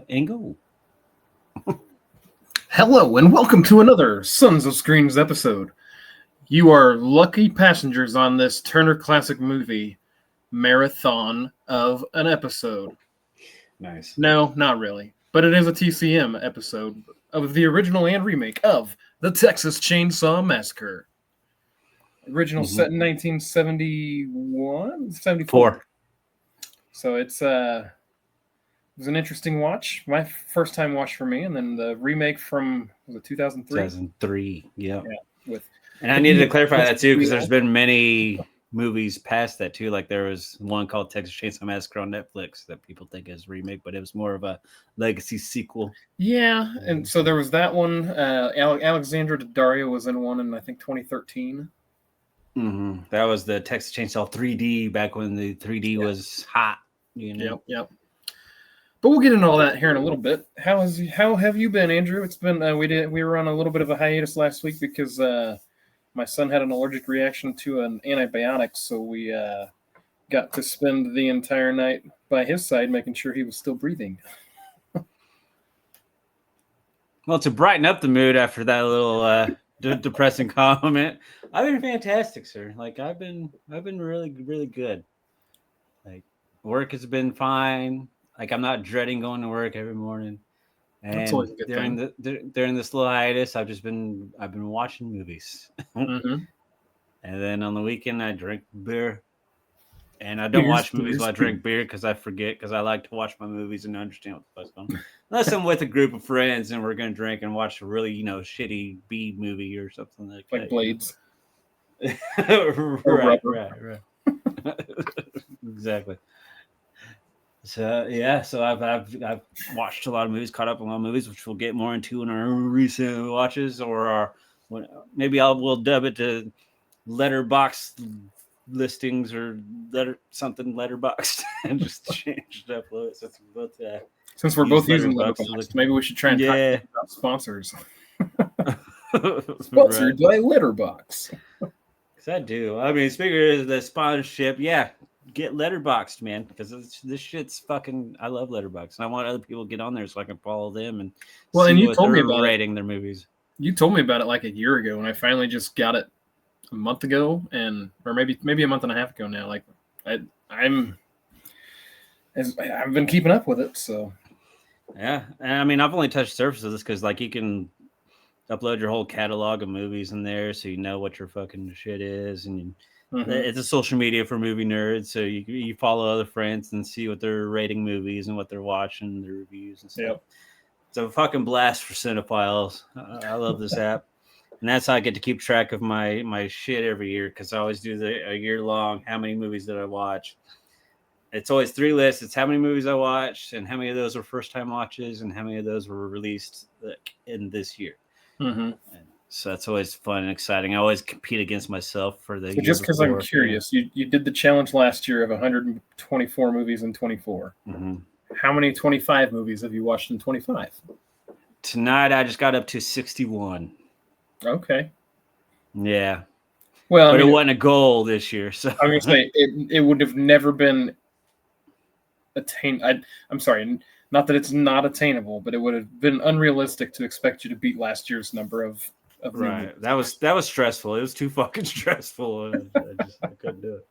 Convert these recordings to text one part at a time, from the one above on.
and go. Hello, and welcome to another Sons of Screens episode. You are lucky passengers on this Turner Classic Movie marathon of an episode. Nice. No, not really, but it is a TCM episode of the original and remake of the Texas Chainsaw Massacre. Original set in 1971? 74. So it was an interesting watch. My first time watch for me, and then the remake from was it 2003? 2003. Yep. Yeah. And I needed to clarify that too, because there's been many movies past that too. Like there was one called Texas Chainsaw Massacre on Netflix that people think is remake, but it was more of a legacy sequel. Yeah, and so there was that one. Alexandra Daddario was in one in I think 2013. That was the Texas Chainsaw 3D back when the 3D was hot. You know. Yep. But we'll get into all that here in a little bit. How have you been, Andrew? It's been we were on a little bit of a hiatus last week because my son had an allergic reaction to an antibiotic, so we got to spend the entire night by his side, making sure he was still breathing. Well, to brighten up the mood after that little depressing comment, I've been fantastic, sir. Like I've been really, really good. Like work has been fine. Like I'm not dreading going to work every morning. And during this little hiatus, I've been watching movies. And then on the weekend, I drink beer. And I don't watch movies while I drink beer because I forget, because I like to watch my movies and understand what the fuck's going on. Unless I'm with a group of friends and we're going to drink and watch a really, shitty B movie or something like that. Like Blades. Right. Exactly. So I've watched a lot of movies, caught up on a lot of movies, which we'll get more into in our recent watches, or maybe we'll dub it to letterbox listings or letterboxed and just change it up a little. Since we're both using letterboxed, maybe we should try and talk about sponsors. Sponsored by Letterbox. Because I do. I mean, speaking of the sponsorship, get Letterboxed, man, because this shit's fucking. I love Letterboxd, and I want other people to get on there so I can follow them and see what they're rating their movies. You told me about it like a year ago, and I finally just got it a month ago, or maybe a month and a half ago now. Like I've been keeping up with it, so yeah. And I mean, I've only touched the surface of this because like you can upload your whole catalog of movies in there, so you know what your fucking shit is, and it's a social media for movie nerds, so you follow other friends and see what they're rating movies and what they're watching, their reviews and stuff. Yep. It's a fucking blast for cinephiles. I love this app, and that's how I get to keep track of my shit every year, because I always do a year long. How many movies did I watch? It's always 3 lists. It's how many movies I watched, and how many of those were first time watches, and how many of those were released in this year. So that's always fun and exciting. I always compete against myself for the. So just because I'm curious, you did the challenge last year of 124 movies in 24. How many 25 movies have you watched in 25? Tonight I just got up to 61. Okay. Yeah. Well, but it wasn't a goal this year, so I'm gonna say it would have never been attained. I'm sorry, not that it's not attainable, but it would have been unrealistic to expect you to beat last year's number of right. That was stressful. It was too fucking stressful. I couldn't do it.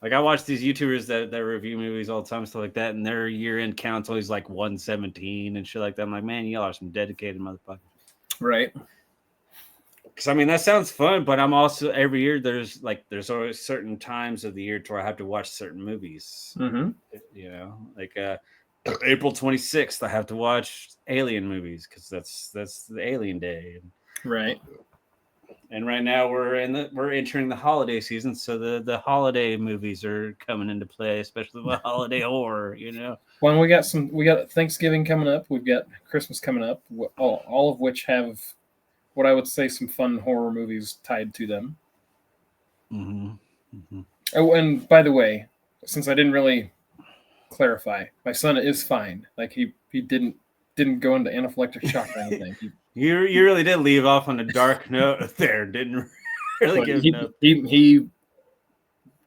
Like I watch these YouTubers that review movies all the time, stuff like that, and their year-end count's always like 117 and shit like that. I'm like, man, y'all are some dedicated motherfuckers. Right. Because I mean that sounds fun, but I'm also every year there's always certain times of the year to where I have to watch certain movies. Like April 26th, I have to watch Alien movies because that's the Alien Day. Right. And right now we're entering the holiday season, so the holiday movies are coming into play, especially the holiday horror. Well, we got Thanksgiving coming up. We've got Christmas coming up. All of which have what I would say some fun horror movies tied to them. Oh, and by the way, since I didn't really clarify, my son is fine. Like he didn't go into anaphylactic shock or anything. You really did leave off on a dark note there, didn't really give enough. He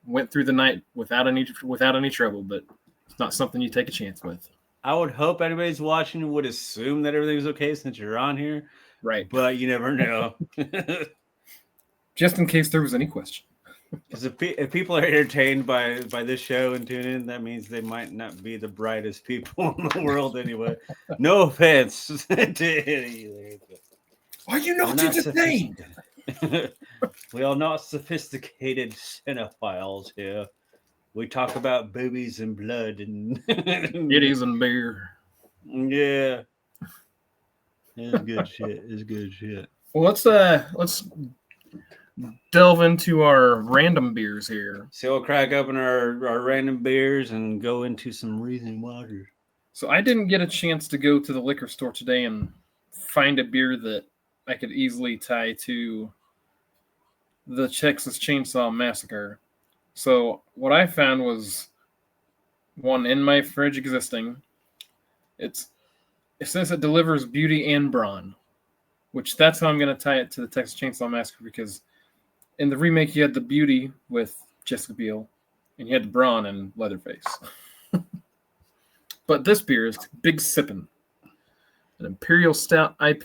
went through the night without any trouble, but it's not something you take a chance with. I would hope anybody's watching would assume that everything's okay since you're on here, Right. but you never know. Just in case there was any question. Because if people are entertained by this show and tune in, that means they might not be the brightest people in the world anyway. No offense to any there, but Are you we're not not entertained? we are not sophisticated cinephiles here. We talk about boobies and blood and Titties and beer. yeah, it's good shit. It's good shit. Well, let's delve into our random beers here. So we'll crack open our random beers and go into some recent waters. So I didn't get a chance to go to the liquor store today and find a beer that I could easily tie to the Texas Chainsaw Massacre. So what I found was one in my fridge existing. It says it delivers beauty and brawn, which that's how I'm going to tie it to the Texas Chainsaw Massacre, because in the remake you had the beauty with Jessica Biel and you had the brawn and Leatherface. But this beer is Big Sippin', an imperial stout an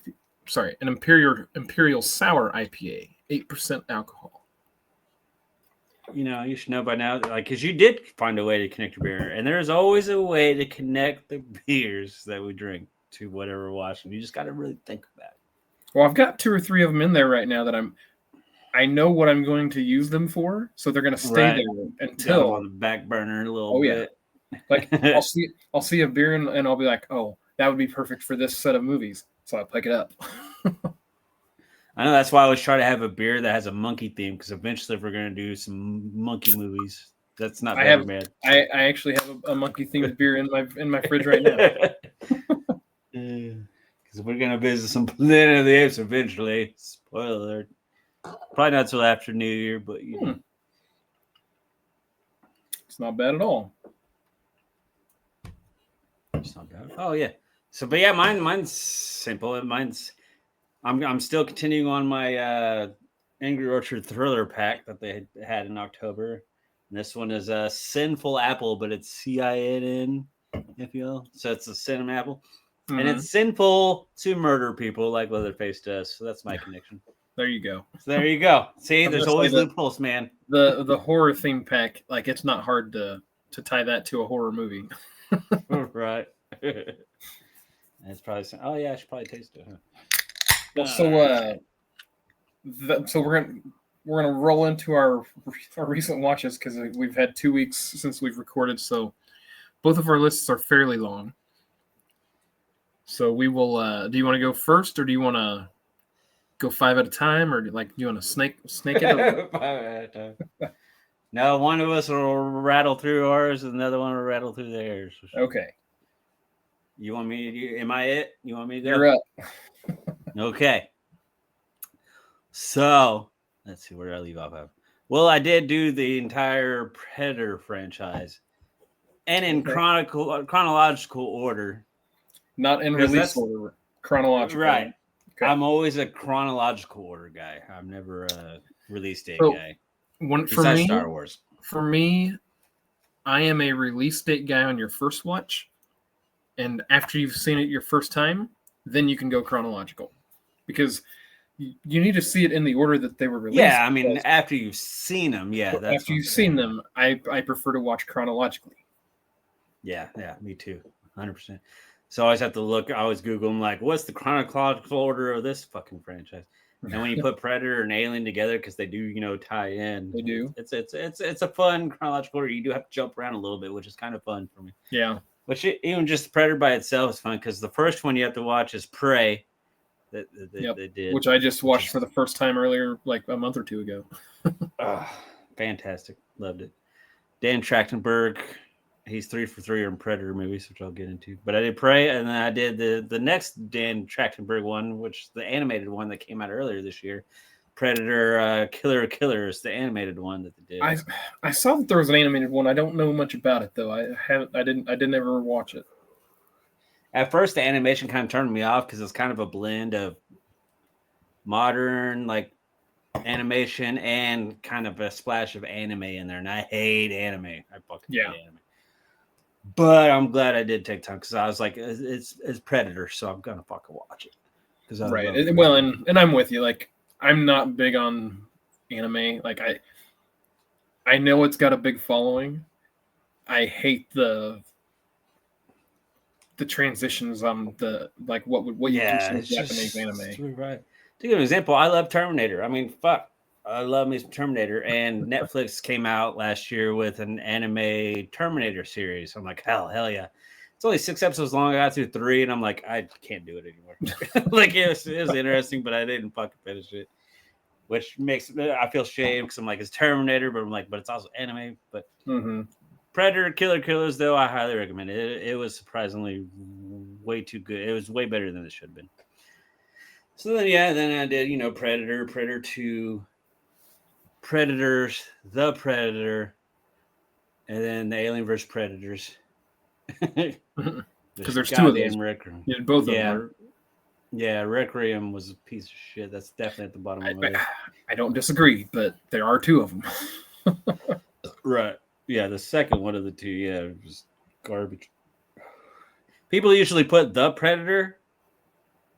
imperial sour IPA, 8% alcohol. You know, you should know by now, like, because you did find a way to connect your beer, and there's always a way to connect the beers that we drink to whatever we're watching. You just got to really think about it. Well, I've got 2 or 3 of them in there right now that I know what I'm going to use them for, so they're going to stay there until on the back burner a little bit. Like I'll see a beer and I'll be like, oh, that would be perfect for this set of movies, so I'll pick it up. I know that's why I always try to have a beer that has a monkey theme, because eventually if we're going to do some monkey movies, that's not very bad. I actually have a monkey themed beer in my fridge right now. Because we're going to visit some Planet of the Apes eventually. Spoiler alert. Probably not till after New Year, but you know. It's not bad at all. It's not bad. Oh yeah. So, but yeah, mine's simple. I'm still continuing on my Angry Orchard Thriller pack that they had in October. And this one is a Sinful Apple, but it's CINN, if you will. So it's a cinnamon apple. Mm-hmm. And it's sinful to murder people like Leatherface does. So that's my connection. There you go. So there you go. See, there's always loopholes, man. The horror theme pack, like, it's not hard to tie that to a horror movie. Right. It's probably. Oh yeah, I should probably taste it. Huh? Well, so we're gonna roll into our recent watches, because we've had 2 weeks since we've recorded, so both of our lists are fairly long. So we will. Do you want to go first, or do you want to go 5 at a time, or like you want to snake it? 5 at a time. No, one of us will rattle through ours, and the other one will rattle through theirs. Okay. You want me? Am I it? You want me to go? You're up. Okay. So let's see, where did I leave off of? Well, I did do the entire Predator franchise, and in chronological order. Not in release order. Chronological. Right. Okay. I'm always a chronological order guy. I'm never a release date guy. Besides Star Wars. For me, I am a release date guy on your first watch, and after you've seen it your first time, then you can go chronological, because you need to see it in the order that they were released. Yeah, I mean, after you've seen them, yeah. After you've seen them, I prefer to watch chronologically. Yeah, me too, 100%. So I always have to look. I always Google them, like, what's the chronological order of this fucking franchise? And when you put Predator and Alien together, because they do, tie in. They do. It's a fun chronological order. You do have to jump around a little bit, which is kind of fun for me. Yeah. Which even just Predator by itself is fun, because the first one you have to watch is Prey. That they did, which I just watched for the first time earlier, like a month or two ago. Fantastic, loved it. Dan Trachtenberg, he's 3 for 3 on Predator movies, which I'll get into. But I did Prey, and then I did the next Dan Trachtenberg one, which the animated one that came out earlier this year, Predator Killer of Killers, the animated one that they did. I saw that there was an animated one. I don't know much about it though. I didn't ever watch it. At first, the animation kind of turned me off, because it's kind of a blend of modern animation and kind of a splash of anime in there, and I hate anime. I fucking hate anime. But I'm glad I did take time because I was like, it's Predator, so I'm gonna fucking watch it because I Right. love Well, Predator. and I'm with you. Like, I'm not big on anime. Like, I know it's got a big following. I hate the transitions on the like what you Yeah, consider it's Japanese just anime. right. To give an example, I love Terminator. I mean, fuck, I love me some Terminator, and Netflix came out last year with an anime Terminator series. I'm like, hell yeah! It's only 6 episodes long. I got through 3, and I'm like, I can't do it anymore. Like it was interesting, but I didn't fucking finish it, which makes I feel shame because I'm like, it's Terminator, but I'm like, but it's also anime. But Mm-hmm. Predator Killers, though, I highly recommend it. It was surprisingly way too good. It was way better than it should have been. So then, yeah, then I did, Predator, Predator 2, Predators, The Predator, and then the Alien vs. Predators. Because This there's two of those. goddamn Requiem. Yeah, both of them Yeah, are. yeah, Requiem was a piece of shit. That's definitely at the bottom of my list. I don't disagree, but there are two of them. Right. Yeah, the second one of the two, yeah, it was garbage. People usually put The Predator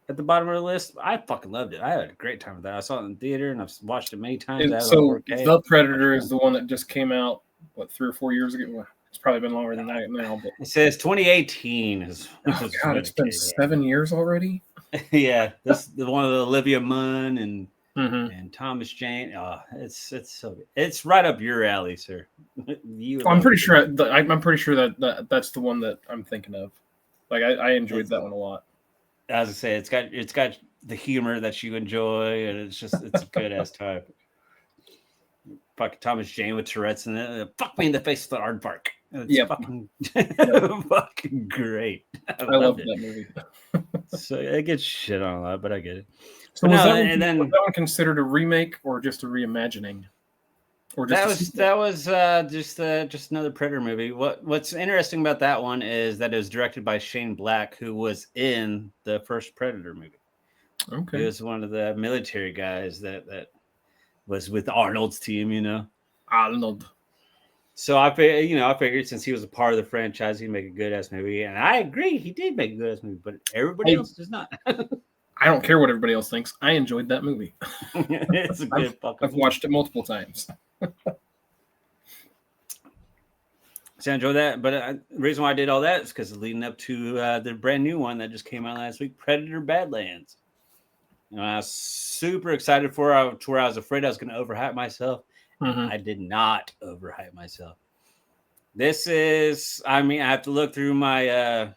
at the bottom of the list. I fucking loved it. I had a great time with that. I saw it in the theater and I've watched it many times. I have it on So 4K. the Predator is the one that just came out, what, 3 or 4 years ago? Well, it's probably been longer than that now, but It says 2018 is oh god, when it's it been came 7 years already. out. Yeah, this the one with Olivia Munn and Mm-hmm. and Thomas Jane. Oh, it's so good. It's right up your alley, sir. You would I'm love pretty it. sure. I'm pretty sure that's the one that I'm thinking of. Like I enjoyed It's, that one a lot. as I say, it's got the humor that you enjoy, and it's a good ass time. Fucking Thomas Jane with Tourette's in it. Fuck me in the face with the aardvark. It's Yep, fucking yep. fucking great. I I loved loved it. that movie. So it gets shit on a lot, but I get it. So But was no, that and was then that one considered a remake or just a reimagining, or just that a was sequel? that was just another Predator movie. What's interesting about that one is that it was directed by Shane Black, who was in the first Predator movie. He Okay, was one of the military guys that was with Arnold's team. Arnold. So I figured since he was a part of the franchise, he'd make a good ass movie, and I agree, he did make a good ass movie, but everybody I else does not. I don't care what everybody else thinks. I enjoyed that movie. It's a I've good fucking I've movie. watched it multiple times. So I enjoyed that, but the reason why I did all that is because it's leading up to the brand new one that just came out last week, Predator Badlands. I was super excited for it, to where I was afraid I was going to overhype myself. Mm-hmm. I did not overhype myself. This is, I mean, I have to look through my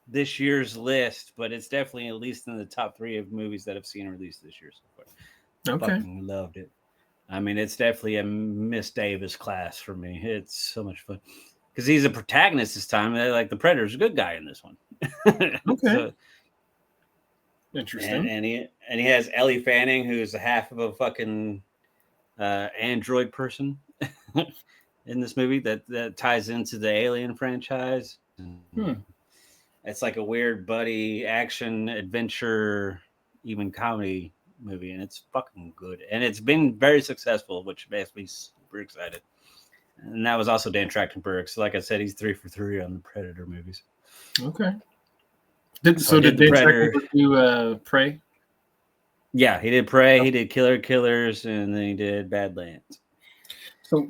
this year's list, but it's definitely at least in the top 3 of movies that I've seen released this year so far. Okay. Fucking loved it. I mean, it's definitely a Miss Davis class for me. It's so much fun because he's a protagonist this time. Like the Predator's a good guy in this one. Okay. So Interesting. and he has Ellie Fanning, who's a half of a fucking android person in this movie that ties into the Alien franchise. Hmm. It's like a weird buddy action adventure, even comedy movie, and it's fucking good. And it's been very successful, which makes me super excited. And that was also Dan Trachtenberg. So, like I said, he's 3 for 3 on the Predator movies. Okay. So I Did did the Dan Predator. Trachtenberg do Prey? Yeah, he did Prey, he did Killers, and then he did Badlands. So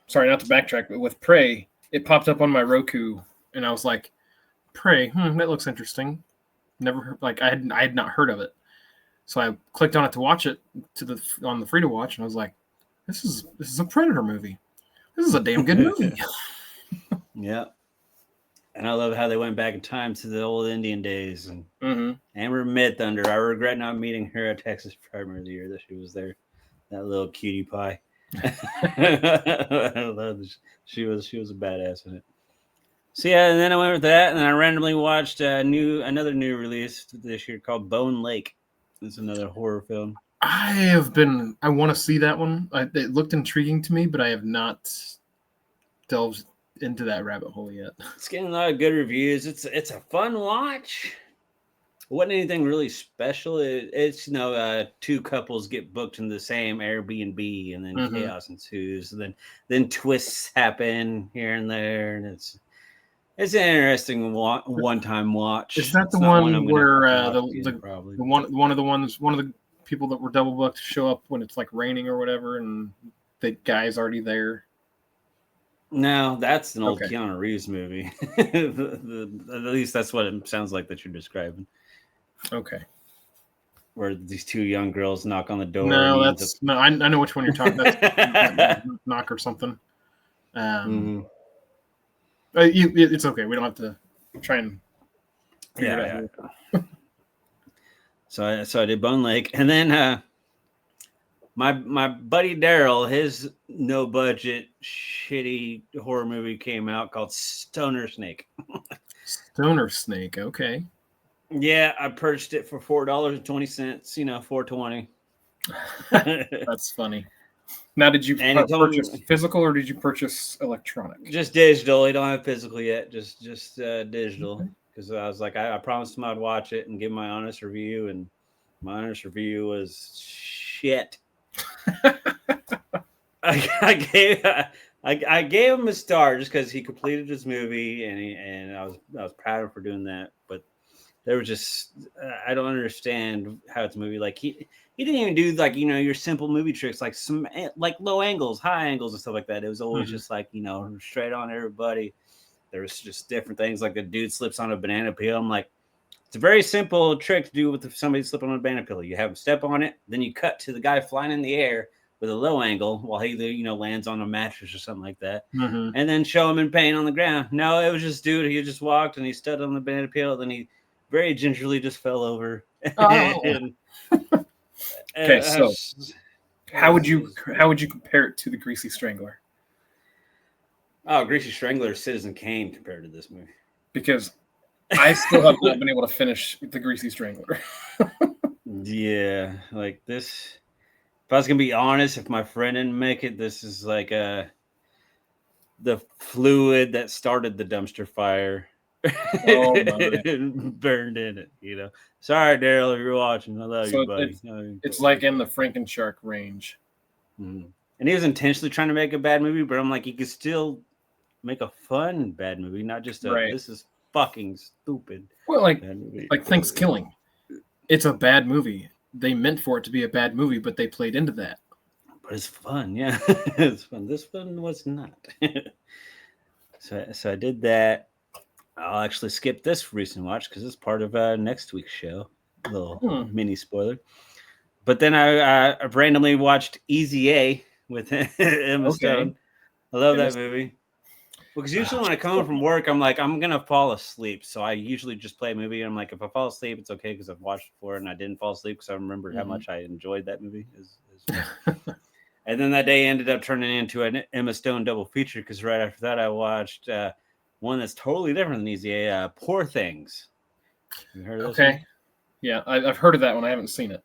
sorry, not to backtrack, but with Prey, it popped up on my Roku, and I was like, Prey, that looks interesting. Never like I had not heard of it, so I clicked on it to watch it on the free to watch, and I was like, this is a Predator movie. This is a damn good movie. Yeah. And I love how they went back in time to the old Indian days. And Mm-hmm. Amber Mid-Thunder, I regret not meeting her at Texas Primer the year that she was there. That little cutie pie. I love this. She was a badass in it. So yeah, and then I went with that, and I randomly watched another new release this year called Bone Lake. It's another horror film. I want to see that one. It looked intriguing to me, but I have not delved into that rabbit hole yet. It's getting a lot of good reviews. It's a fun watch. It wasn't anything really special. It's 2 couples get booked in the same Airbnb, and then chaos ensues, and then twists happen here and there, and It's an interesting one-time watch. Is that It's the not one I'm gonna where watch again, probably. one of the people that were double booked show up when it's like raining or whatever, and the guy's already there? No, that's an old Okay. Keanu Reeves movie. At least that's what it sounds like that you're describing. Okay. Where these two young girls knock on the door. No, and that's no. I know which one you're talking. That's Knock or something. Mhm. It's okay. We don't have to try and figure it out. Yeah. So I did Bone Lake, and then my buddy Daryl, his no budget shitty horror movie came out called Stoner Snake. Stoner Snake. Okay. Yeah, I purchased it for $4.20. $4.20. That's funny. Now, did you And he told purchase me physical or did you purchase electronic? just digital. He don't have physical yet. Just digital. Okay. Because I was like, I promised him I'd watch it and give my honest review, and my honest review was shit. I gave him a star just because he completed his movie, and I was proud of him for doing that. But there was just I don't understand how it's a movie. Like he didn't even do like your simple movie tricks like some like low angles, high angles, and stuff like that. It was always just like straight on everybody. There was just different things like the dude slips on a banana peel. I'm like, it's a very simple trick to do with somebody slipping on a banana peel. You have him step on it, then you cut to the guy flying in the air with a low angle while he lands on a mattress or something like that, and then show him in pain on the ground. No, it was just dude. He just walked and he stood on the banana peel, then he very gingerly just fell over. Oh. Okay, so how would you compare it to the Greasy Strangler? Oh, Greasy Strangler is Citizen Kane compared to this movie. Because I still have not been able to finish the Greasy Strangler. Yeah, like this. If I was gonna be honest, if my friend didn't make it, this is like the fluid that started the dumpster fire. Oh my! Burned in it. Sorry, Daryl, if you're watching, I love you, buddy. It's like in the Frankenshark range. Mm-hmm. And he was intentionally trying to make a bad movie, but I'm like, he could still make a fun bad movie, not just this is fucking stupid. Well, like Thanksgiving, it's a bad movie. They meant for it to be a bad movie, but they played into that. But it's fun, yeah. It's fun. This one was not. So I did that. I'll actually skip this recent watch because it's part of next week's show. A little mini spoiler. But then I randomly watched Easy A with Emma Stone. I love that movie. Because usually when I come home from work, I'm like, I'm going to fall asleep. So I usually just play a movie. And I'm like, if I fall asleep, it's okay because I've watched it before and I didn't fall asleep because I remembered how much I enjoyed that movie. And then that day ended up turning into an Emma Stone double feature because right after that, I watched one that's totally different than Easy A, Poor Things. You heard of this one? Yeah, I've heard of that one. I haven't seen it.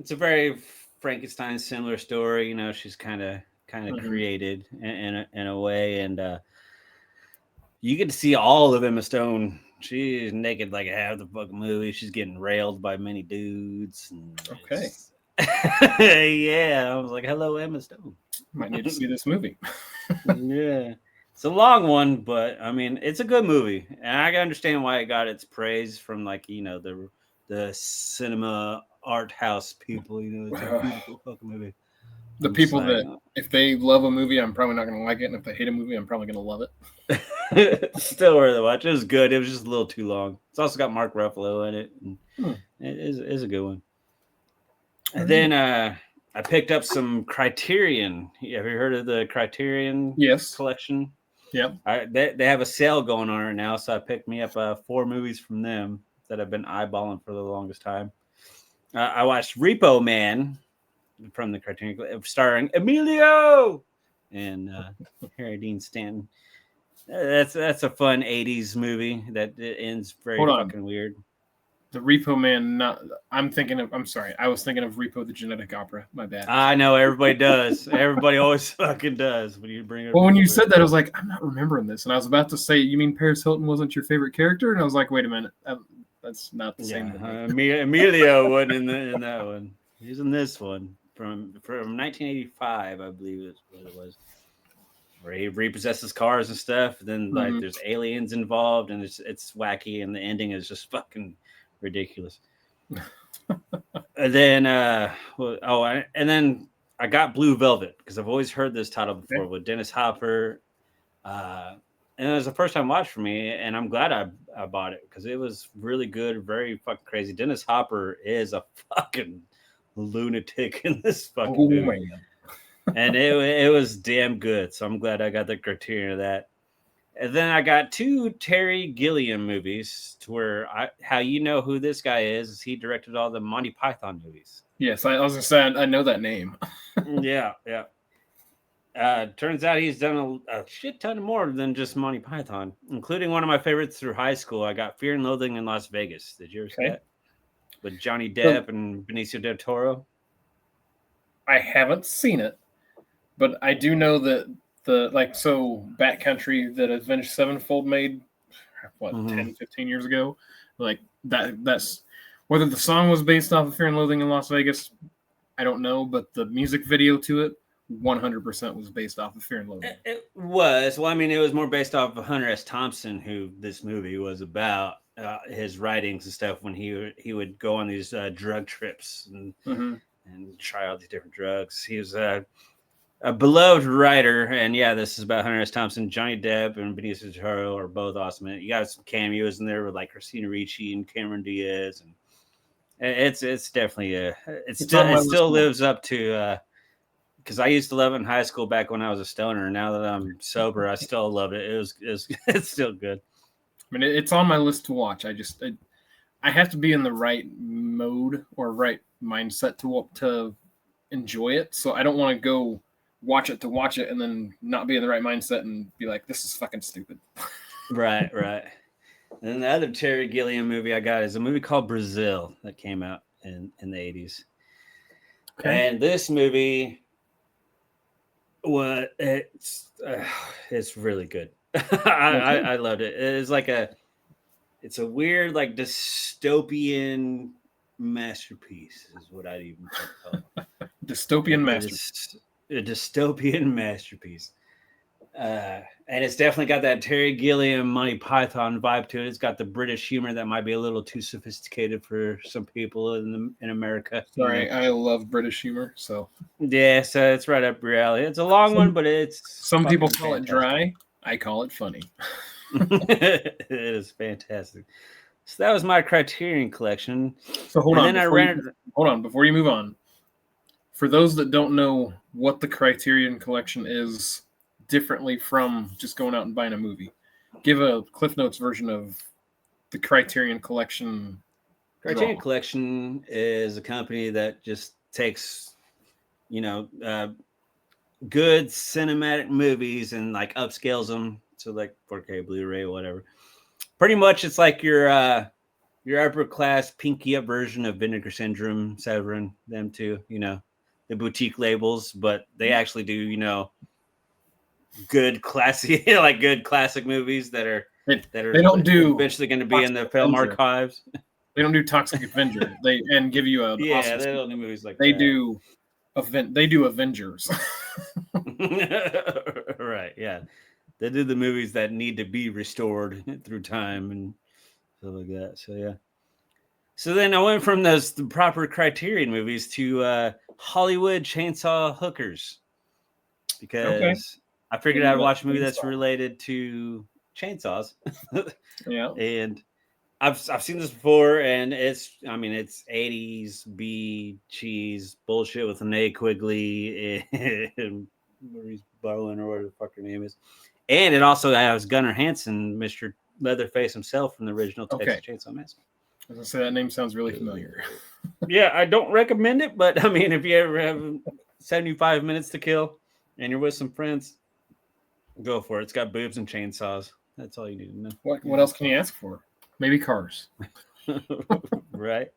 It's a very Frankenstein similar story. She's kind of created in a way, and you get to see all of Emma Stone. She's naked like half the fucking movie. She's getting railed by many dudes. Yeah, I was like, hello, Emma Stone. Might need to see this movie. Yeah. It's a long one, but I mean, it's a good movie. And I can understand why it got its praise from the cinema art house people. It's a beautiful fucking movie. The people that if they love a movie, I'm probably not going to like it. And if they hate a movie, I'm probably going to love it. Still worth the watch. It was good. It was just a little too long. It's also got Mark Ruffalo in it. It is a good one. And then I picked up some Criterion. Have you heard of the Criterion collection? Yep. They have a sale going on right now, so I picked me up 4 movies from them that I've been eyeballing for the longest time. I watched Repo Man from the Criterion, starring Emilio and Harry Dean Stanton. That's a fun 80s movie that ends very fucking weird. The Repo Man, I'm sorry. I was thinking of Repo the Genetic Opera. My bad. I know, everybody does. Everybody always fucking does when you bring it up. Well, when you said that, I was like, I'm not remembering this. And I was about to say, you mean Paris Hilton wasn't your favorite character? And I was like, wait a minute. That's not the same. Emilio wasn't in that one. He's in this one from 1985, I believe is what it was. where he repossesses cars and stuff. And then like Mhm. there's aliens involved, and it's wacky, and the ending is just fucking ridiculous. And then and then I got Blue Velvet because I've always heard this title before Okay. with Dennis Hopper. And it was the first time watch for me, and I'm glad I bought it because it was really good, very fucking crazy. Dennis Hopper is a fucking lunatic in this fucking Oh movie, man. and it was damn good. So I'm glad I got the criterion of that. And then I got two Terry Gilliam movies to where how you know who this guy is he directed all the Monty Python movies. Yes, I was gonna say I know that name. Yeah, yeah. Turns out he's done a shit ton more than just Monty Python, including one of my favorites through high school. I got Fear and Loathing in Las Vegas. Did you ever see Okay. that? With Johnny So Depp and Benicio del Toro. I haven't seen it, but I do know that the Backcountry that Avenged Sevenfold made what Mm-hmm. 10, 15 years ago, like that's whether the song was based off of Fear and Loathing in Las Vegas, I don't know, but the music video to it 100% was based off of Fear and Loathing. It was. Well, I mean, it was more based off of Hunter S. Thompson, who this movie was about. His writings and stuff when he would go on these drug trips Mm-hmm. and try all these different drugs. He was a beloved writer, and yeah, this is about Hunter S. Thompson. Johnny Depp and Benicio del Toro are both awesome. You got some cameos in there with like Christina Ricci and Cameron Diaz, and it's definitely It's on my it list still to watch. lives up to because I used to love it in high school back when I was a stoner. Now that I'm sober, I still love it. It's still good. I mean, it's on my list to watch. I have to be in the right mode or right mindset to enjoy it. So I don't want to go watch it and then not be in the right mindset and be like, this is fucking stupid. Right, right. And then the other Terry Gilliam movie I got is a movie called Brazil that came out in the 80s. Okay. And this movie it's really good. I loved it. It's like it's a weird like dystopian masterpiece is what I'd even call it. Dystopian It master. is a dystopian masterpiece. And it's definitely got that Terry Gilliam Monty Python vibe to it. It's got the British humor that might be a little too sophisticated for some people in America. Sorry, I love British humor. So Yeah, so it's right up your alley. It's a long one, but it's some people fucking call it fantastic. dry. I call it funny. It is fantastic. So that was my Criterion collection. So hold And on then I before you move on. For those that don't know what the Criterion collection is differently from just going out and buying a movie, give a Cliff Notes version of the Criterion collection. Criterion Collection is a company that just takes, good cinematic movies and like upscales them to like 4K, Blu-ray, whatever. Pretty much, it's like your upper class pinky up version of Vinegar Syndrome, Severin, them too. The boutique labels, but they actually do good classy like good classic movies that are They don't do eventually going to be in the Toxic film Avenger. archives. They don't do Toxic Avenger. They give you an Yeah, awesome. they don't do movies like They that. do Avengers. Right, yeah. They do the movies that need to be restored through time and stuff like that. So yeah. So then I went from the proper Criterion movies to Hollywood Chainsaw Hookers Okay. because I figured I'd watch a movie that's related to chainsaws. Yeah. And I've seen this before, and it's 80s B cheese bullshit with Linnea Quigley and Maurice Bowen or whatever the fuck her name is, and it also has Gunnar Hansen, Mr. Leatherface himself from the original Texas Chainsaw Massacre. I was gonna say that name sounds really familiar. Yeah, I don't recommend it, but I mean, if you ever have 75 minutes to kill and you're with some friends, go for it. It's got boobs and chainsaws. That's all you need to know. What else can you ask for? Maybe cars. Right.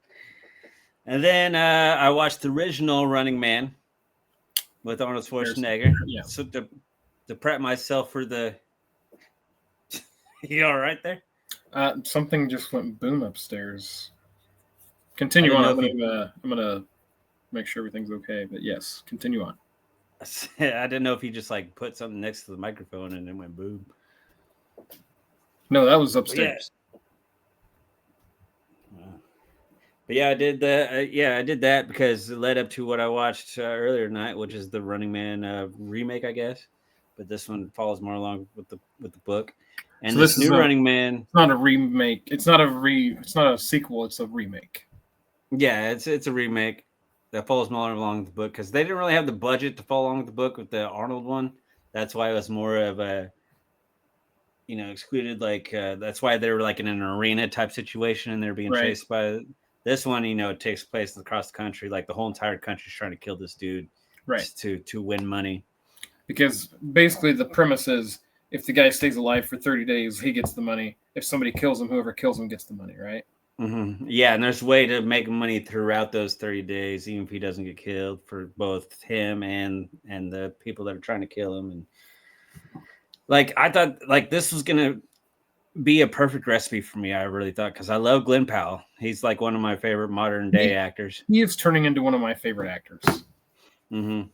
And then I watched the original Running Man with Arnold Schwarzenegger. Yeah. So to prep myself for the. You all right there? Something just went boom upstairs. Continue on. I'm gonna make sure everything's okay. But yes, continue on. I didn't know if he just like put something next to the microphone and it went boom. No, that was But yeah. upstairs. But yeah, I did that. I did that because it led up to what I watched earlier tonight, which is the Running Man remake, I guess. But this one follows more along with the book. And So this this is new Running Man, it's not a remake. It's not a sequel. It's a remake. yeah, it's a remake that follows more along with the book because they didn't really have the budget to follow along with the book with the Arnold one. That's why it was more of a excluded. Like that's why they were like in an arena type situation and they're being Right. chased by. This one, it takes place across the country. Like the whole entire country's trying to kill this dude, Right. to win money. Because basically the premise is if the guy stays alive for 30 days, he gets the money. If somebody kills him, whoever kills him gets the money, right? Mm-hmm. Yeah, and there's a way to make money throughout those 30 days, even if he doesn't get killed, for both him and the people that are trying to kill him. And like I thought, like this was gonna be a perfect recipe for me. I really thought because I love Glenn Powell. He's like one of my favorite modern day actors. He is turning into one of my favorite actors. Mm-hmm.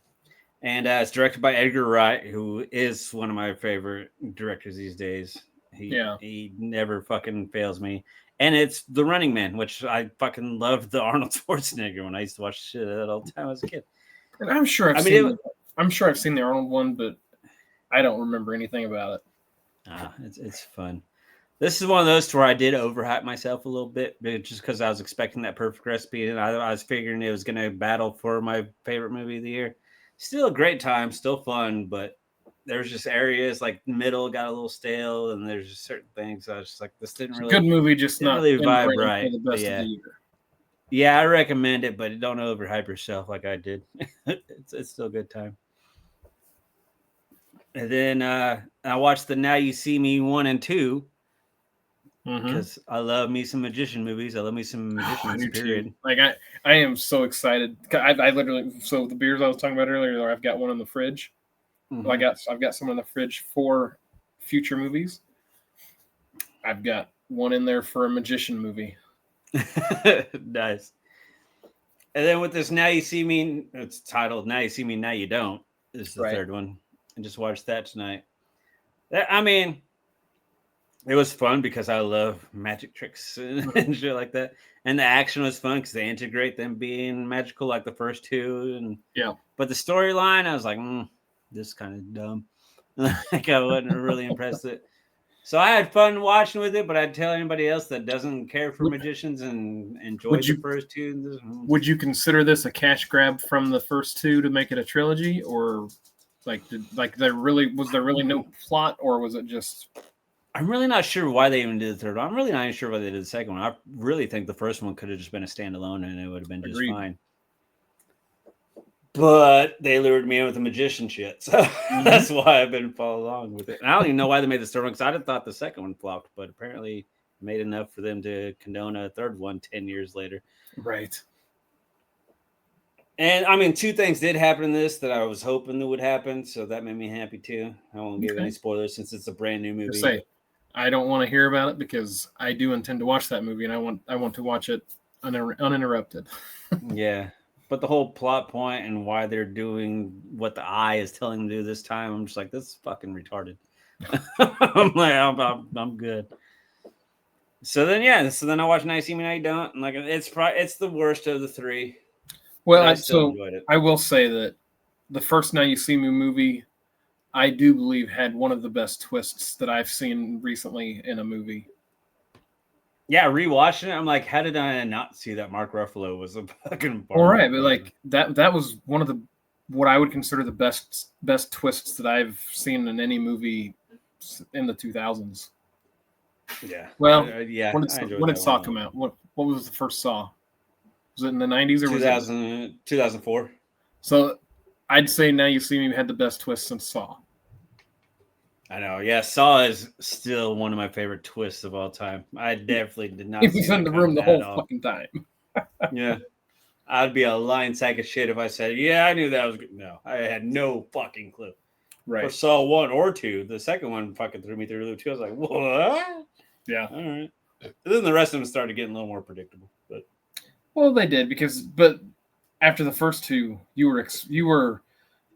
And it's directed by Edgar Wright, who is one of my favorite directors these days. He never fucking fails me. And it's The Running Man, which I fucking loved the Arnold Schwarzenegger when I used to watch shit of that all the time as a kid. And I'm sure I've seen the Arnold one, but I don't remember anything about it. It's fun. This is one of those where I did overhype myself a little bit, just because I was expecting that perfect recipe, and I was figuring it was going to battle for my favorite movie of the year. Still a great time, still fun, but there's just areas like middle got a little stale, and there's just certain things I was just like, this didn't really good movie, just not really vibe right. The best of the year. Yeah, I recommend it, but don't overhype yourself like I did. It's still a good time. And then I watched the Now You See Me 1 and 2 because I love me some magician movies. I love me some magicians. Period. Too. Like I am so excited. I literally the beers I was talking about earlier. I've got one in the fridge. Mm-hmm. Well, I've got some in the fridge for future movies. I've got one in there for a magician movie. Nice. And then with this Now You See Me, it's titled Now You See Me, Now You Don't. This is the third one. And just watched that tonight. I mean, it was fun because I love magic tricks and shit like that. And the action was fun because they integrate them being magical like the first two. And but the storyline, I was like, this is kind of dumb. Like I wasn't really impressed with it. So I had fun watching with it, but I'd tell anybody else that doesn't care for magicians and enjoyed the first two. Would you consider this a cash grab from the first two to make it a trilogy, or was there really no plot, or was it just? I'm really not sure why they even did the third one. I'm really not even sure why they did the second one. I really think the first one could have just been a standalone and it would have been just fine. But they lured me in with the magician shit. So that's why I've been following along with it. And I don't even know why they made the third one because I'd have thought the second one flopped, but apparently made enough for them to condone a third one 10 years later. Right. And I mean, two things did happen in this that I was hoping that would happen. So that made me happy too. I won't give any spoilers since it's a brand new movie. I don't want to hear about it because I do intend to watch that movie and I want to watch it uninterrupted. Yeah. But the whole plot point and why they're doing what the eye is telling them to do this time, I'm just like, this is fucking retarded. I'm like, I'm good. So then I watched Now You See Me, Now You Don't, and like it's the worst of the three. Well, I will say that the first Now You See Me movie, I do believe had one of the best twists that I've seen recently in a movie. Yeah, rewatching it, I'm like, how did I not see that Mark Ruffalo was a fucking all right, but like that was one of what I would consider the best twists that I've seen in any movie in the 2000s. Yeah. Well, when did Saw come out? What was the first Saw? Was it in the 90s or 2004? So I'd say Now You See Me had the best twist since Saw. I know. Yeah, Saw is still one of my favorite twists of all time. I definitely did not. He was in the room the whole fucking time. Yeah. I'd be a lying sack of shit if I said, yeah, I knew that was good. No, I had no fucking clue. Right. For Saw 1 or 2. The second one fucking threw me through the loop too. I was like, what? Yeah. All right. And then the rest of them started getting a little more predictable. But well, they did but after the first two, you were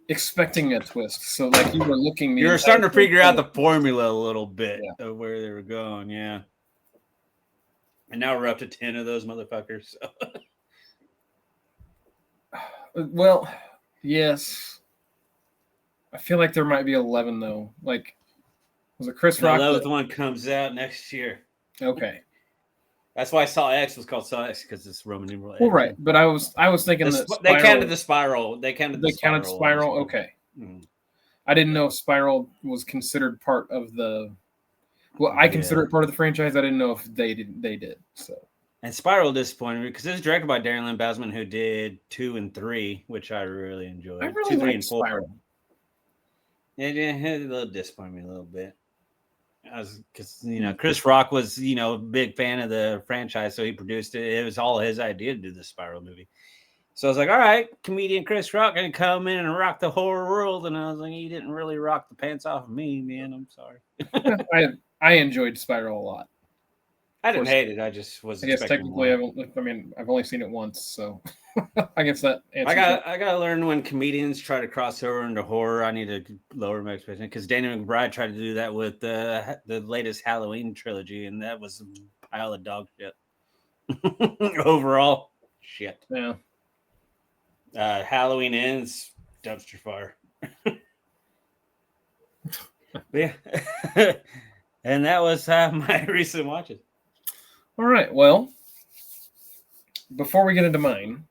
expecting a twist. So like you were looking. You were starting to entire figure out time the formula a little bit Yeah. of where they were going, yeah. And now we're up to 10 of those motherfuckers. So. Well, yes. I feel like there might be 11 though. Like, was it Chris The Rock? 11th one comes out next year. Okay. That's why Saw X was called Saw X, because it's Roman numeral. Well, right, but I was thinking that They Spiral, counted the spiral. They counted the counted spiral. Spiral. Okay. Mhm. I didn't know if Spiral was considered part of the. Well, I consider it part of the franchise. I didn't know if they did. They did. So. And Spiral disappointed me because it was directed by Darren Lynn Bousman, who did 2 and 3, which I really enjoyed. I really 2, 3, like and 4. Spiral. It a little disappointed me a little bit. Because Chris Rock was a big fan of the franchise, so he produced it. It was all his idea to do the Spiral movie. So I was like, all right, comedian Chris Rock gonna come in and rock the horror world, and I was like, he didn't really rock the pants off of me, man. I'm sorry. I enjoyed Spiral a lot. I didn't hate it. I just was. I guess technically, I've only seen it once, so I guess that answers. I gotta learn when comedians try to cross over into horror. I need to lower my expectation because Danny McBride tried to do that with the latest Halloween trilogy, and that was a pile of dog shit. Overall, shit. Yeah. Halloween Ends, dumpster fire. Yeah. And that was my recent watches. All right. Well, before we get into mine,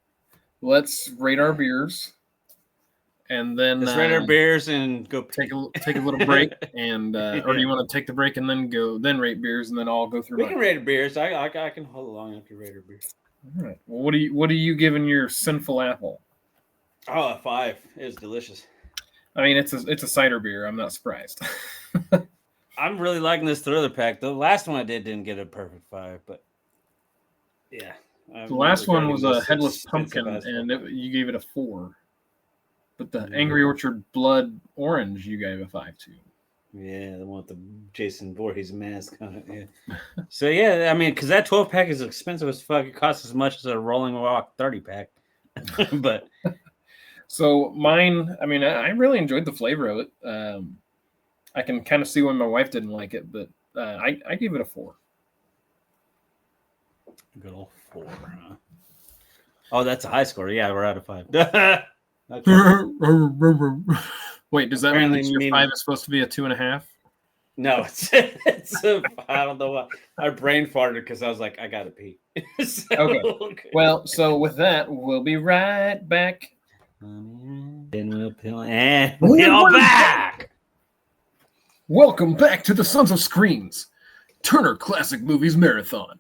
let's rate our beers, and then let's rate our beers and go take a little break. And or do you want to take the break and then rate beers, and then I'll go through? We can rate beers. I can hold along after rate our beers. All right. Well, what are you giving your Sinful Apple? Oh, a 5. It's delicious. I mean, it's a cider beer. I'm not surprised. I'm really liking this Thriller pack. The last one I didn't get a perfect 5, but yeah. The last one was a Headless Pumpkin, and you gave it a 4. But the Angry Orchard Blood Orange, you gave a 5 to. Yeah, the one with the Jason Voorhees mask on it. Yeah. So yeah, I mean, because that 12 pack is expensive as fuck. It costs as much as a Rolling Rock 30 pack. But so mine, I mean, I really enjoyed the flavor of it. I can kind of see why my wife didn't like it, but I gave it a 4. Good old 4, huh? Oh, that's a high score. Yeah, we're out of 5. Wait, does that mean that your 5 is supposed to be a 2.5? No, it's a, I don't know what. I brain farted because I was like, I gotta pee. Okay. Well, so with that, we'll be right back. Then we'll back. Welcome back to the Sons of Screams Turner Classic Movies Marathon.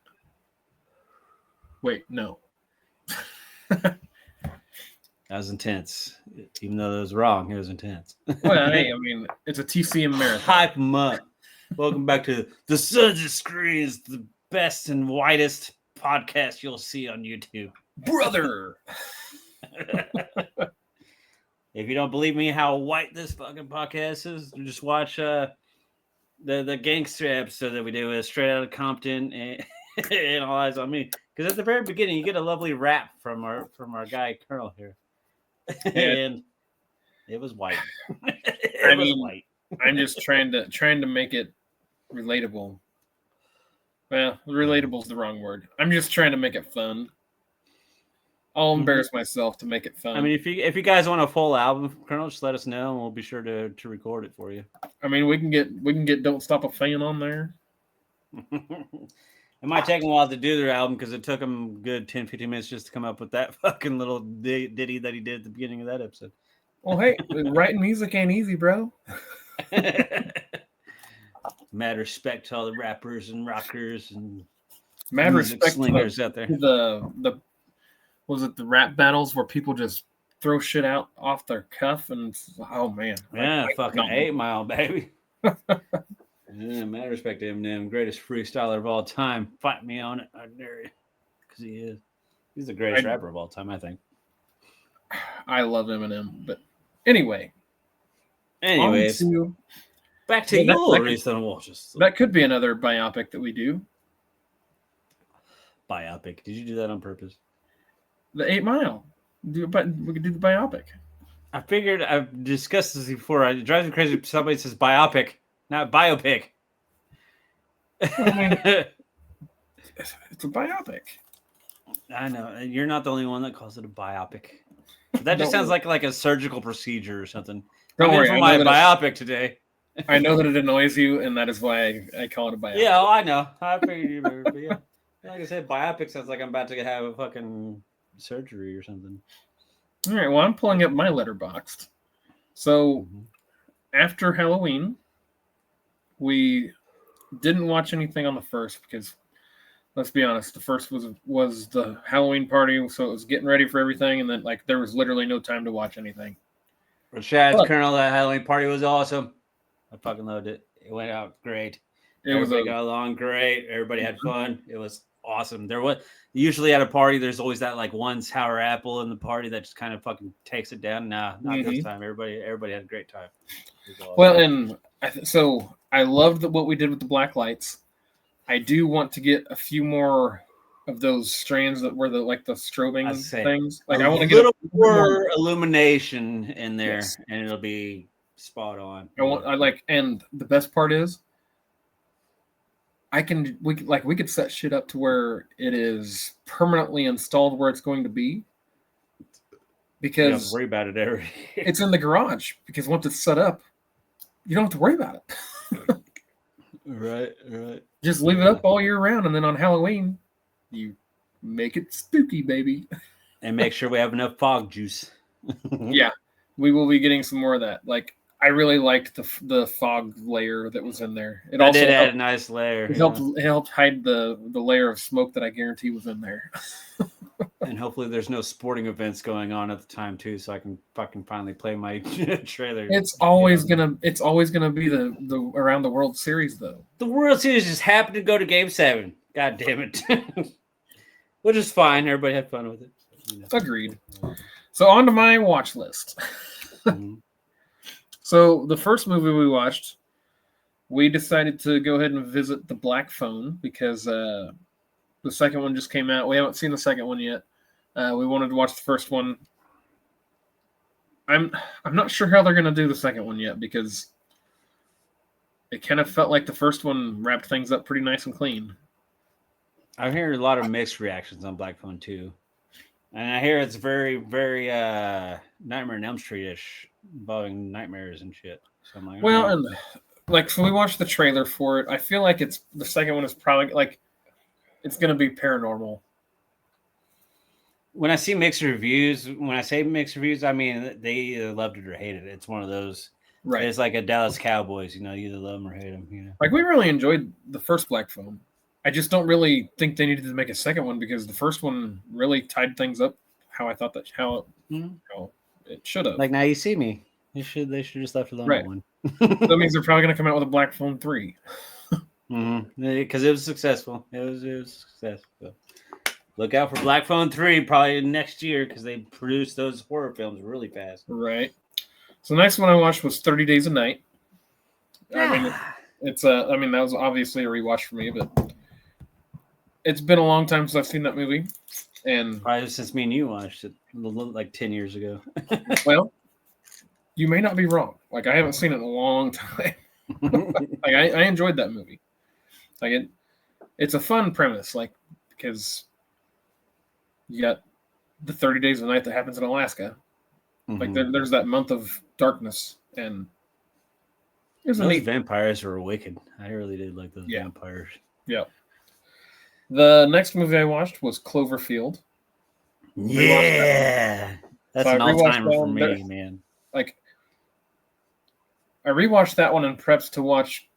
Wait, no. That was intense. Even though it was wrong, it was intense. Well, hey, I mean, it's a TCM marathon. Hype them up. Welcome back to the Sons of Screams, the best and whitest podcast you'll see on YouTube. Brother! If you don't believe me how white this fucking podcast is, just watch the gangster episode that we did with Straight Outta Compton and All Eyes on Me. Because at the very beginning, you get a lovely rap from our guy Colonel here. And it was white. It was white. I'm just trying to make it relatable. Well, relatable is the wrong word. I'm just trying to make it fun. I'll embarrass myself to make it fun. I mean, if you guys want a full album, Colonel, just let us know, and we'll be sure to record it for you. I mean, we can get Don't Stop a Fan on there. It might take them a while to do their album because it took them a good 10, 15 minutes just to come up with that fucking little ditty that he did at the beginning of that episode. Well, hey, writing music ain't easy, bro. Mad respect to all the rappers and rockers and mad respect slingers out there. The was it the rap battles where people just throw shit out off their cuff and oh man, yeah, fucking 8 Mile, baby. Yeah, mad respect to Eminem, greatest freestyler of all time. Fight me on it, I dare you, because he is. He's the greatest rapper of all time, I think. I love Eminem, but anyways, back to your recent watches. That could be another biopic that we do. Biopic? Did you do that on purpose? The 8 Mile. We could do the biopic. I figured I've discussed this before. It drives me crazy if somebody says biopic, not biopic. I mean, it's a biopic. I know you're not the only one that calls it a biopic. But that just Don't sounds worry. like a surgical procedure or something. Don't I'm in worry. for my biopic today. I know that it annoys you, and that is why I call it a biopic. Yeah, I know. I figured you were, but yeah. Like I said, biopic sounds like I'm about to have a fucking surgery or something. All right. Well, I'm pulling up my letterboxd. So after Halloween, we didn't watch anything on the first because, let's be honest, the first was the Halloween party, so it was getting ready for everything, and then like there was literally no time to watch anything. Rashad's Colonel, that Halloween party was awesome. I fucking loved it. It went out great. Everybody got along great. Everybody had fun. It was awesome. There was usually at a party, there's always that like one sour apple in the party that just kind of fucking takes it down. Nah, not this time. Everybody had a great time. Awesome. Well, and so I loved what we did with the black lights. I do want to get a few more of those strands that were the strobing things. Like I want to get a little more illumination in there, and it'll be spot on. And the best part is we could set shit up to where it is permanently installed where it's going to be. Because you don't have to worry about it every it's in the garage, because once it's set up, you don't have to worry about it. Right. Just leave it up all year round, and then on Halloween, you make it spooky, baby. And make sure we have enough fog juice. Yeah, we will be getting some more of that. Like, I really liked the fog layer that was in there. It also did add a nice layer. It helped hide the layer of smoke that I guarantee was in there. And hopefully there's no sporting events going on at the time too, so I can fucking finally play my trailer. It's always gonna be the around the World Series though. The World Series just happened to go to Game 7. God damn it. Which is fine. Everybody had fun with it. Agreed. So on to my watch list. So the first movie we watched, we decided to go ahead and visit the Black Phone because the second one just came out. We haven't seen the second one yet. We wanted to watch the first one. I'm not sure how they're going to do the second one yet because it kind of felt like the first one wrapped things up pretty nice and clean. I'm hearing a lot of mixed reactions on Black Phone 2. And I hear it's very, very Nightmare on Elm Street-ish, involving nightmares and shit. So I'm like, well, and so we watched the trailer for it. I feel like the second one is probably like it's going to be paranormal. When I see mixed reviews, when I say mixed reviews, I mean they either loved it or hated it. It's one of those. Right. It's like a Dallas Cowboys. You either love them or hate them. Like we really enjoyed the first Black Phone. I just don't really think they needed to make a second one because the first one really tied things up how I thought how it should have. Like Now You See Me. They should just left alone right. One. That means they're probably going to come out with a Black Phone 3. Because it was successful. It was successful. Look out for Black Phone 3 probably next year because they produce those horror films really fast. Right. So the next one I watched was 30 Days a Night. I mean, that was obviously a rewatch for me, but it's been a long time since I've seen that movie. And probably since me and you watched it like 10 years ago. Well, you may not be wrong. Like, I haven't seen it in a long time. Like, I enjoyed that movie. Like, it's a fun premise, like, because you got the 30 Days of Night that happens in Alaska. Like, there's that month of darkness, and those vampires were wicked. I really did like those vampires. Yeah. The next movie I watched was Cloverfield. Yeah. That's an all-timer for me, man. Like, I rewatched that one in preps to watch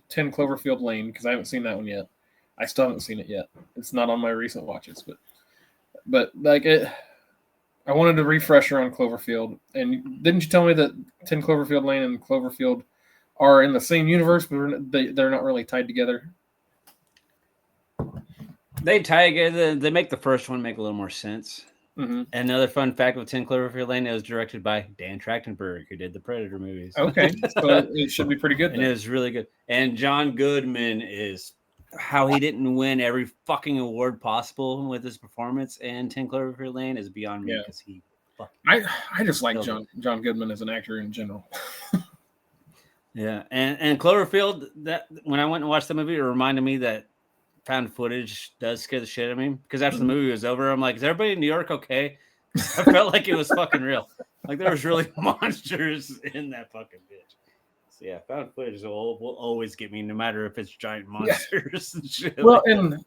10 Cloverfield Lane because I haven't seen that one yet. I still haven't seen it yet. It's not on my recent watches, but like it, I wanted a refresher on Cloverfield. And didn't you tell me that 10 Cloverfield Lane and Cloverfield are in the same universe, but they're not really tied together? They tie together. They make the first one make a little more sense. Mm-hmm. Another fun fact with 10 Cloverfield Lane, it was directed by Dan Trachtenberg, who did the Predator movies. Okay, so it should be pretty good. And it was really good. And John Goodman is how he didn't win every fucking award possible with his performance in 10 Cloverfield Lane is beyond me because I just like Killed John Goodman as an actor in general. Yeah, and Cloverfield. That when I went and watched the movie, it reminded me that found footage does scare the shit out of me. Because after the movie was over, I'm like, is everybody in New York okay? I felt like it was fucking real. Like there was really monsters in that fucking bitch. So yeah, found footage will always get me, no matter if it's giant monsters and shit. Well, like that. and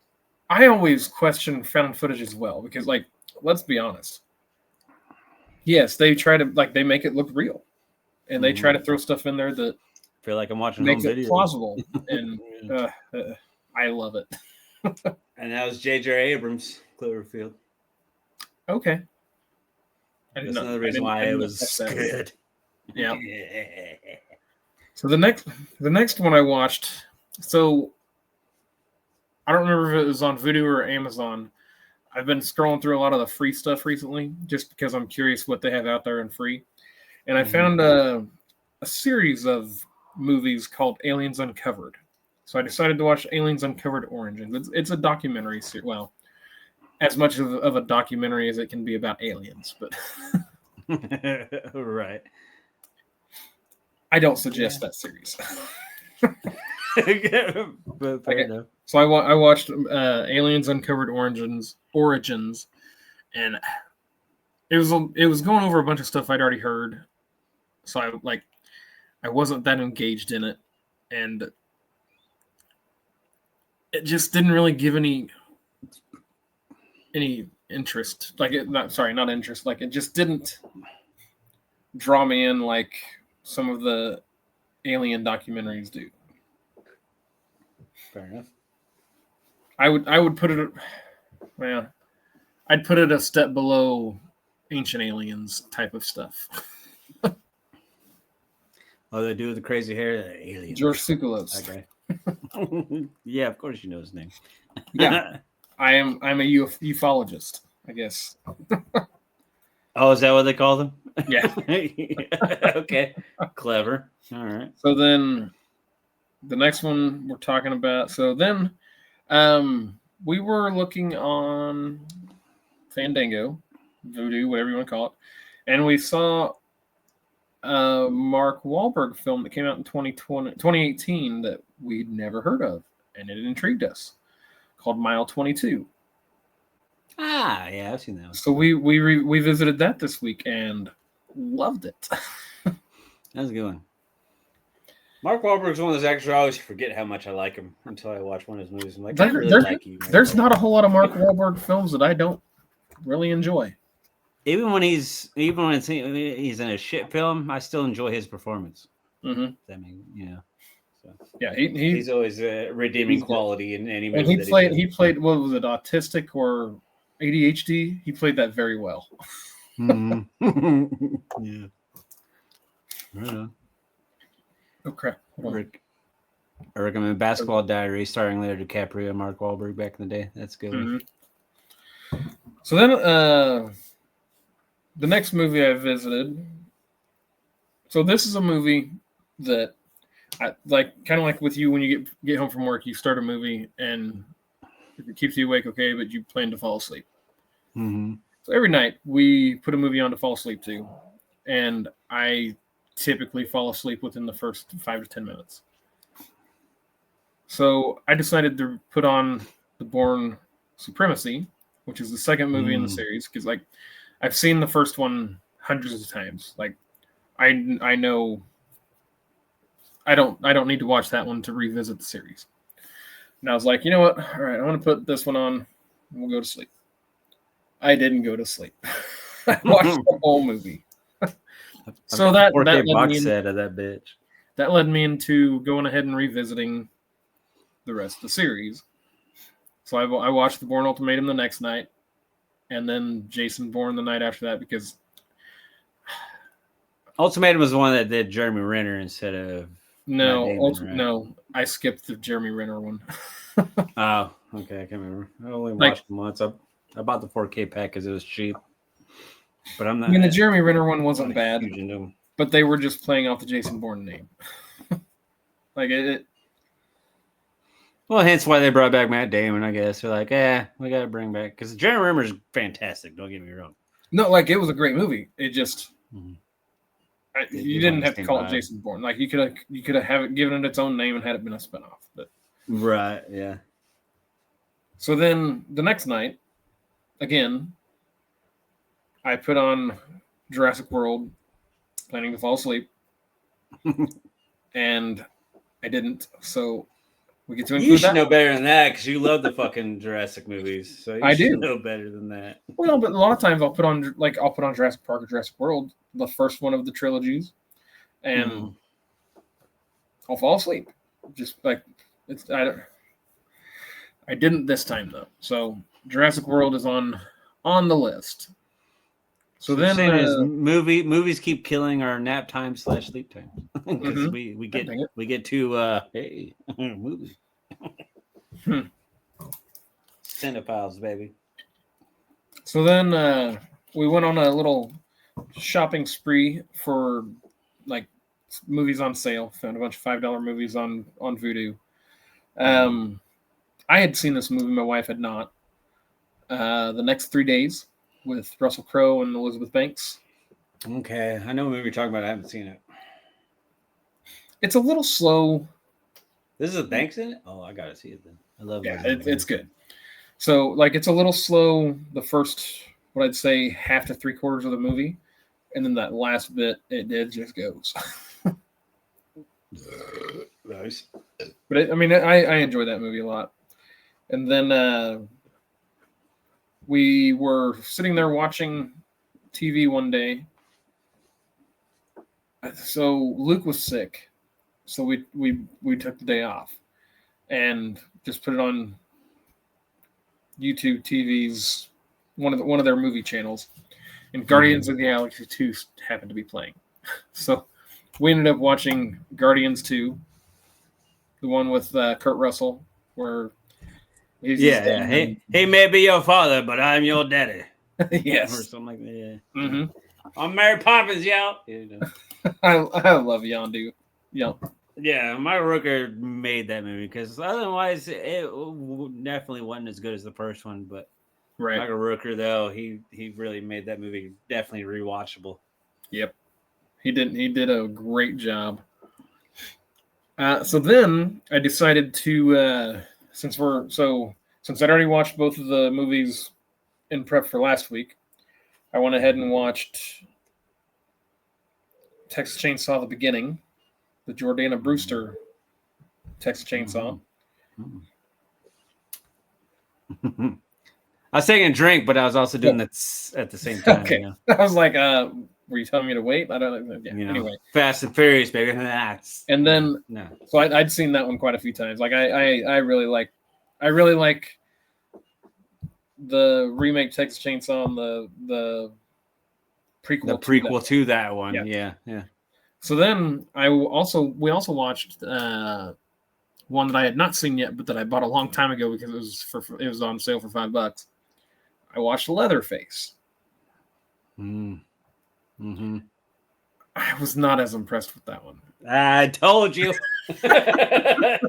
I always question found footage as well because, like, let's be honest. Yes, they try to they make it look real, and they try to throw stuff in there that feel like I'm watching makes home it video. plausible, and I love it. And that was J.J. Abrams, Cloverfield. Okay, That's another reason why it was good. Yeah. So the next one I watched, so I don't remember if it was on Vudu or Amazon. I've been scrolling through a lot of the free stuff recently, just because I'm curious what they have out there in free, and I found a series of movies called Aliens Uncovered. So I decided to watch Aliens Uncovered Origins. It's a documentary series. Well, as much of a documentary as it can be about aliens, but right. I don't suggest that series. But fair enough. So I watched Aliens Uncovered Origins, and it was going over a bunch of stuff I'd already heard. So I wasn't that engaged in it, and it just didn't really give any interest. Not interest. Like it just didn't draw me in like some of the alien documentaries do. Fair enough. I would put it, well, I'd put it a step below Ancient Aliens type of stuff. Oh, they do with the crazy hair, the aliens. George Tsoukalos. Okay. Yeah, of course you know his name. Yeah, I'm a ufologist, I guess. Oh, is that what they call them? Yeah. Okay. Clever. All right. So then the next one we're talking about. So then we were looking on Fandango, Voodoo, whatever you want to call it, and we saw a Mark Wahlberg film that came out in 2018 that we'd never heard of, and it intrigued us, called Mile 22. Ah, yeah, I've seen that one. So we visited that this week and loved it. That was a good one. Mark Wahlberg's one of those actors I always forget how much I like him until I watch one of his movies. I'm like, I really like you. There's not a whole lot of Mark Wahlberg films that I don't really enjoy. Even when he's in a shit film, I still enjoy his performance. Mm-hmm. That mean, So, yeah, he's always a redeeming quality in any movie. And he played what was it, autistic or ADHD? He played that very well. Mm-hmm. Yeah. Right on. Okay. I recommend Basketball Diaries, starring Leonardo DiCaprio and Mark Wahlberg back in the day. That's good. Mm-hmm. So then, the next movie I visited. So this is a movie that I like, kind of like with you when you get home from work, you start a movie and if it keeps you awake, okay, but you plan to fall asleep. Mm-hmm. So every night we put a movie on to fall asleep to, and I typically fall asleep within the first 5 to 10 minutes. So I decided to put on The Bourne Supremacy, which is the second movie in the series, because I've seen the first one hundreds of times. Like I know I don't need to watch that one to revisit the series. And I was like, you know what? All right, I want to put this one on. And we'll go to sleep. I didn't go to sleep. I watched the whole movie. So that 4K box set of that bitch. That led me into going ahead and revisiting the rest of the series. So I watched The Bourne Ultimatum the next night, and then Jason Bourne the night after that, because Ultimatum was the one that did Jeremy Renner instead of no, I skipped the Jeremy Renner one. Oh, okay, I can't remember. I only watched them once. I bought the 4K pack because it was cheap. But I'm not. I mean, the Jeremy Renner one wasn't bad, into but they were just playing off the Jason Bourne name. Like it. Well, hence why they brought back Matt Damon, I guess. They're like, we got to bring back, because Jeremy Renner's fantastic. Don't get me wrong. No, like it was a great movie. It just Mhm. you It didn't wasn't the have to same call it vibe. Jason Bourne. Like you could have it given it its own name and had it been a spinoff. But Right. Yeah. so then the next night, again, I put on Jurassic World, planning to fall asleep, and I didn't. So we get to You include should that know one. better than that because you love the fucking Jurassic movies. So you I should do. know better than that. Well, but a lot of times I'll put on Jurassic Park or Jurassic World, the first one of the trilogies, and Mhm. I'll fall asleep. Just like it's I didn't this time though. So Jurassic World is on the list. So So you're then, saying is movies keep killing our nap time / sleep time because mhm. we God dang it. get to hey movie Hmm. cinephiles baby. So then we went on a little shopping spree for like movies on sale. Found a bunch of $5 movies on Vudu. Um, I had seen this movie. My wife had not. The Next 3 Days with Russell Crowe and Elizabeth Banks. Okay, I know what movie you're talking about. I haven't seen it. It's a little slow. This is a Banks in it. Oh, I gotta see it then. I love Yeah, Elizabeth it's Banks. good. So like it's a little slow the first what I'd say half to 3/4 of the movie, and then that last bit it just goes. Nice. But I enjoy that movie a lot. And then we were sitting there watching TV one day. So Luke was sick, so we took the day off and just put it on YouTube TV's one of their movie channels, and Guardians of the Galaxy 2 happened to be playing. So we ended up watching Guardians 2, the one with Kurt Russell, where he's his Yeah, yeah. dad. He may be your father, but I'm your daddy, or Yes. something like that. Yeah. Hmm. I'm Mary Poppins, y'all. You know. I love Yondu. Yeah. Yeah, Michael Rooker made that movie because otherwise it definitely wasn't as good as the first one. But Right. Michael Rooker, though, he really made that movie definitely rewatchable. Yep. He did a great job. So then I decided to since I'd already watched both of the movies in prep for last week, I went ahead and watched Texas Chainsaw: The Beginning, the Jordana Brewster Texas Chainsaw. Mm-hmm. I was taking a drink, but I was also doing that at the same time. Okay. You know? I was like, were you telling me to wait? I don't know. Yeah. You know, Anyway. Fast and Furious, baby. That's And then no. So I'd seen that one quite a few times. Like I really like the remake Texas Chainsaw and the prequel. The prequel to that one. Yeah. Yeah. So then we also watched one that I had not seen yet, but that I bought a long time ago because it was on sale for $5. I watched Leatherface. Mm-hmm. I was not as impressed with that one. I told you. That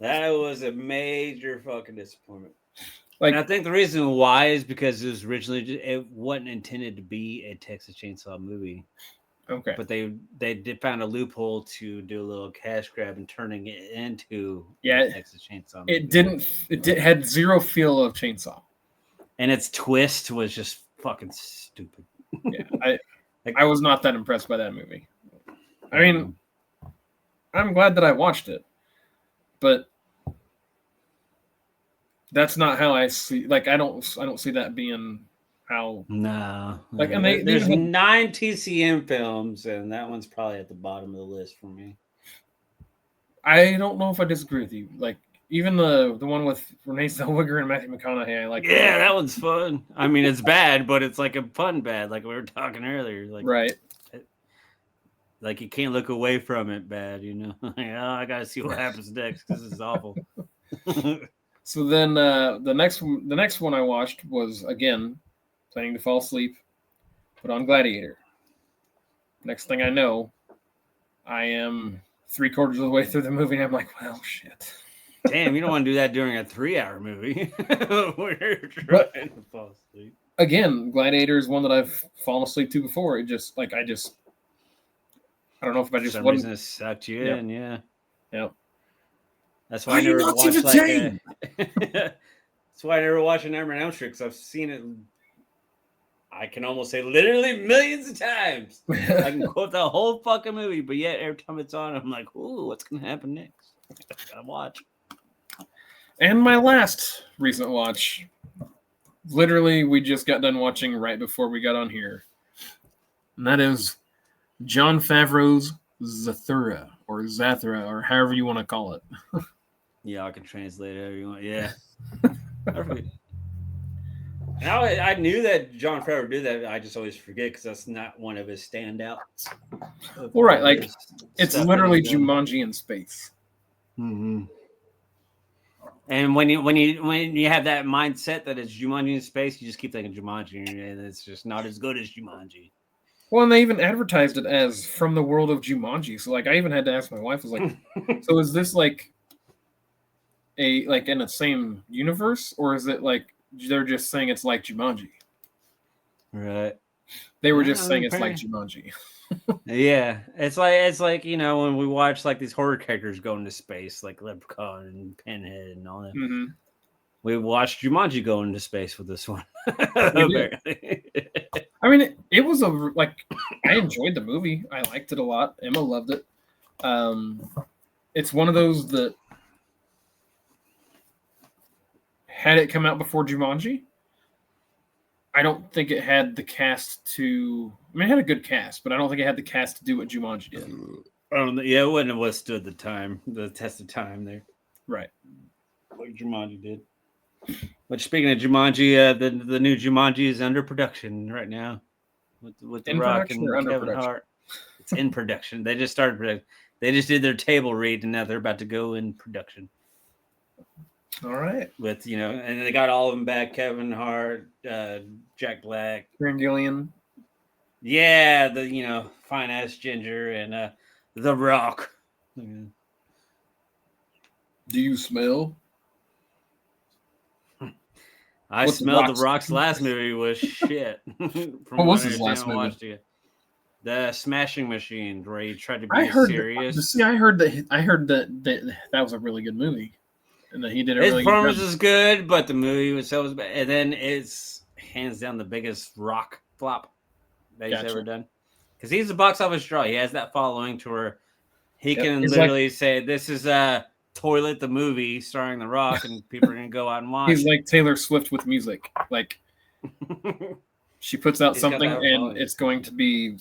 was a major fucking disappointment. Like, and I think the reason why is because it was originally it wasn't intended to be a Texas Chainsaw movie. Okay. But they did found a loophole to do a little cash grab and turning it into a Texas Chainsaw movie. It had zero feel of Chainsaw. And its twist was just fucking stupid. Yeah, I was not that impressed by that movie. I mean, I'm glad that I watched it, but that's not how I see. Like, I don't see that being how. No, like, and there's 9 TCM films, and that one's probably at the bottom of the list for me. I don't know if I disagree with you. Like, even the one with Renee Zellweger and Matthew McConaughey, I like. Yeah, that one's fun. I mean, it's bad, but it's like a fun bad, like we were talking earlier. Like, right. Like you can't look away from it bad, you know. I gotta see what happens next because this is awful. So then the next one I watched was, again, planning to fall asleep, put on Gladiator. Next thing I know, I am 3/4 of the way through the movie, and I'm like, well, shit. Damn, you don't want to do that during a 3-hour movie. We're trying to fall asleep. again, Gladiator is one that I've fallen asleep to before. It just like I don't know if I For just some wasn't. reason, it sucked you Yep. in. Yeah, Yep. that's why Are I you never not watched like entertained? That's why I never watched a Nightmare on Elm Street because I've seen it. I can almost say literally millions of times. I can quote the whole fucking movie, but yet every time it's on, I'm like, "Ooh, what's gonna happen next?" Gotta watch. And my last recent watch, literally, we just got done watching right before we got on here, and that is Jon Favreau's Zathura or however you want to call it. Yeah, I can translate it however you want. Yeah, perfect. And I knew that John Favreau did that. I just always forget because that's not one of his standouts. Well, right, like it's Stuff that he's literally done. Jumanji in space. Mm-hmm. And when you have that mindset that it's Jumanji in space, you just keep thinking Jumanji, and it's just not as good as Jumanji. Well, and they even advertised it as from the world of Jumanji. So, like, I even had to ask my wife, I was like, so is this like in the same universe, or is it like they're just saying it's like Jumanji? Right. They were Yeah, just saying it's like Jumanji. Yeah, it's like when we watch like these horror characters go into space, like Leprechaun and Pinhead and all that. Mm-hmm. We watched Jumanji go into space with this one. We did. I mean, it was I enjoyed the movie. I liked it a lot. Emma loved it. It's one of those that had it come out before Jumanji, I don't think it had the cast to. I mean, it had a good cast, but I don't think it had the cast to do what Jumanji did. Yeah, it wouldn't have withstood the test of time there. Right. Like Jumanji did. But speaking of Jumanji, the new Jumanji is under production right now with The Rock and Kevin Hart. It's in production. They just started production. They just did their table read, and now they're about to go in production. All right. With and they got all of them back: Kevin Hart, Jack Black, Karen Gillian. Yeah, the fine ass Ginger and The Rock. Do you smell? I smelled The Rock's last movie was shit. What was his last movie? The Smashing Machine, where he tried to be serious. I heard that was a really good movie, and that he did a His really good job. performance is good, but the movie was so bad. And then it's hands down the biggest Rock flop that he's ever done, because he's a box office draw. He has that following to where he can literally say, "This is Toilet the movie starring The Rock," and people are gonna go out and watch. He's like Taylor Swift with music. Like she puts out something and it's going to be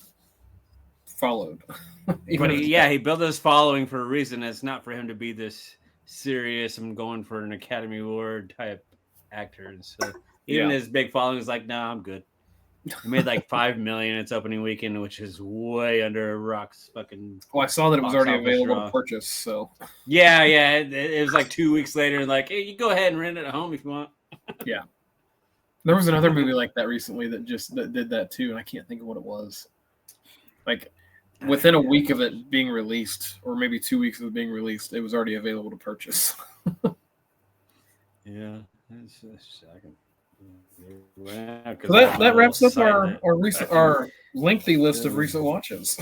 followed. But he built his following for a reason. It's not for him to be this serious and going for an Academy Award type actor. And so even his big following is like, "Nah, I'm good." He made like $5 million its opening weekend, which is way under Rock's fucking. Well, I saw that it was already available to purchase. So yeah, it was like 2 weeks later. Like, hey, you go ahead and rent it at home if you want. Yeah, there was another movie like that recently that did that too, and I can't think of what it was. Like within a week of it being released, or maybe 2 weeks of it being released, it was already available to purchase. Yeah, it's shocking. So that wraps up our lengthy list of recent watches.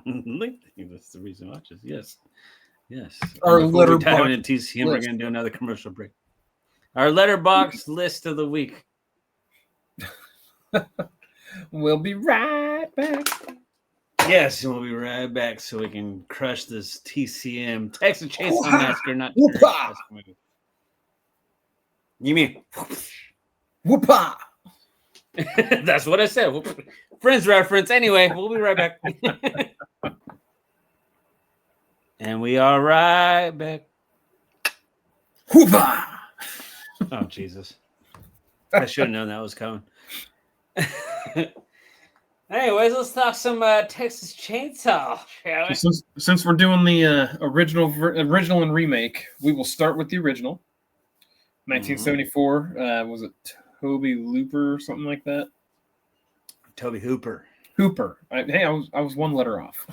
Lengthy list of recent watches, yes. Our letterbox into TCM, we're going to do another commercial break. Our letterbox list of the week. We'll be right back. Yes, we'll be right back so we can crush this TCM Texas Chainsaw Massacre. Not you mean whoopah? That's what I said. Friends reference. Anyway, we'll be right back. And we are right back. Whoopah! Oh, Jesus. I should have known that was coming. Anyways, let's talk some Texas Chainsaw, shall we? Since we're doing the original and remake, we will start with the original. 1974. Was it Toby Looper or something like that? Toby Hooper. I was one letter off.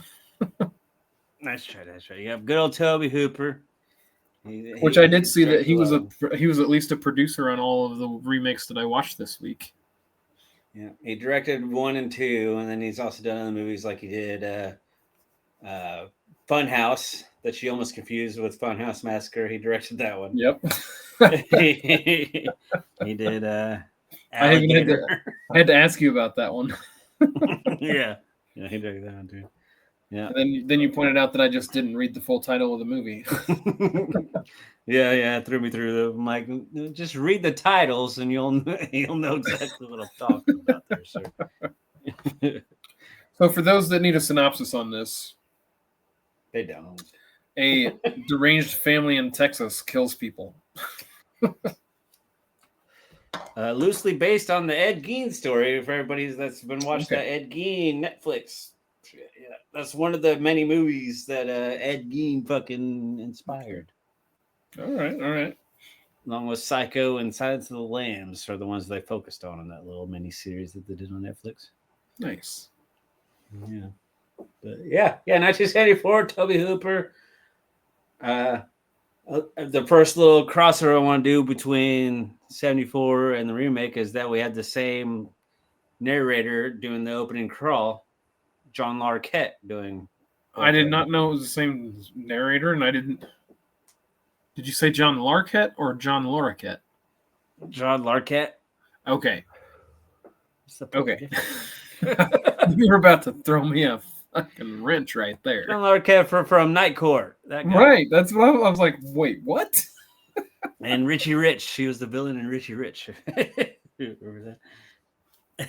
Nice try. You have good old Toby Hooper. Which I did see that directed a lot of them. he was at least a producer on all of the remakes that I watched this week. Yeah, he directed 1 and 2, and then he's also done other movies like he did Funhouse, that she almost confused with Funhouse Massacre. He directed that one. Yep. He did I even Alligator. had to ask you about that one. Yeah, he directed that one too. Yeah. And then you pointed out that I just didn't read the full title of the movie. Yeah, threw me through the mic. Just read the titles, and you'll know exactly what I'm talking about there, sir. So, for those that need a synopsis on this, They don't. a deranged family in Texas kills people. Loosely based on the Ed Gein story. For everybody that's been watching that Ed Gein Netflix, yeah, that's one of the many movies that Ed Gein fucking inspired. All right. Along with Psycho and Silence of the Lambs are the ones they focused on in that little mini series that they did on Netflix. Nice. Yeah. But yeah, 1974, Toby Hooper. The first little crossover I want to do between 74 and the remake is that we had the same narrator doing the opening crawl, John Larroquette doing. I did not know it was the same narrator, and I didn't. Did you say John Larroquette or John Larroquette? John Larroquette. Okay. Okay. You were about to throw me a fucking wrench right there. John Larroquette from Night Court. Right. That's what I was like. Wait, what? And Richie Rich. She was the villain in Richie Rich. Remember that?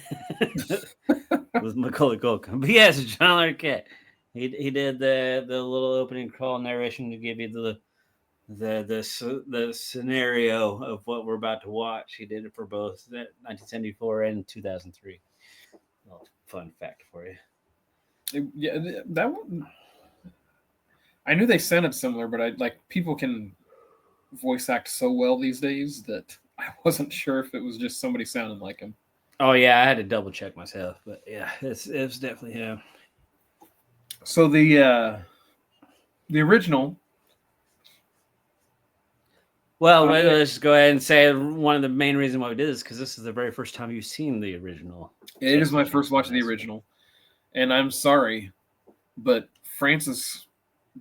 With Macaulay Culkin. But yes, John Larroquette. He did the little opening crawl narration to give you the scenario of what we're about to watch. He did it for both 1974 and 2003. Well, fun fact for you. Yeah, that one. I knew they sounded similar, but people can voice act so well these days that I wasn't sure if it was just somebody sounding like him. Oh yeah, I had to double check myself, but yeah, it's definitely him. So the original. Well, let's just go ahead and say one of the main reasons why we did this because this is the very first time you've seen the original. It is my first watch of the original, and I'm sorry, but Francis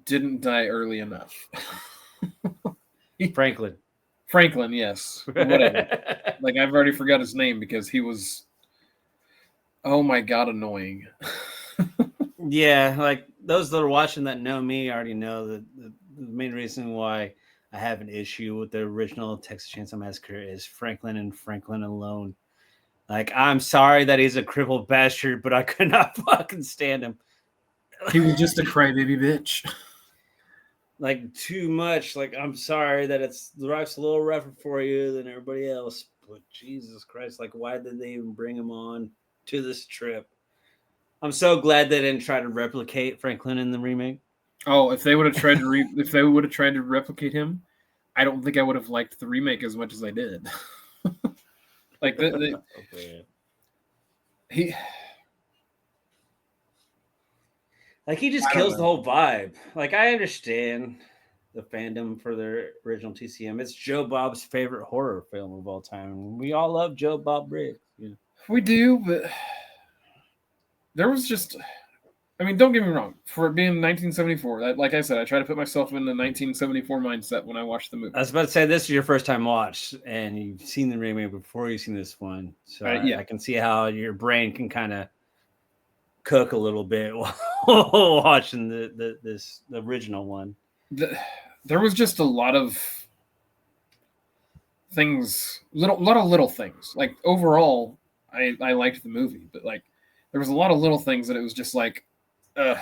didn't die early enough. Franklin, yes. Whatever. Like, I've already forgot his name because he was, oh my God, annoying. Yeah, like those that are watching that know me already know that the main reason why I have an issue with the original Texas Chainsaw Massacre is Franklin and Franklin alone. Like, I'm sorry that he's a crippled bastard, but I could not fucking stand him. He was just a crybaby bitch. Like, too much. Like, I'm sorry that life's a little rougher for you than everybody else, but Jesus Christ, like, why did they even bring him on to this trip? I'm so glad they didn't try to replicate Franklin in the remake. Oh, if they would have tried to replicate him, I don't think I would have liked the remake as much as I did. Like he just kills the whole vibe. Like, I understand the fandom for the original TCM. It's Joe Bob's favorite horror film of all time. We all love Joe Bob Briggs. You know? We do, but there was just, I mean, don't get me wrong. For it being 1974, like I said, I try to put myself in the 1974 mindset when I watch the movie. I was about to say, this is your first time watch, and you've seen the remake before you've seen this one. So I can see how your brain can kind of cook a little bit while watching the original one. There was just a lot of things, lot of little things. Like, overall, I liked the movie, but like there was a lot of little things that it was just like, I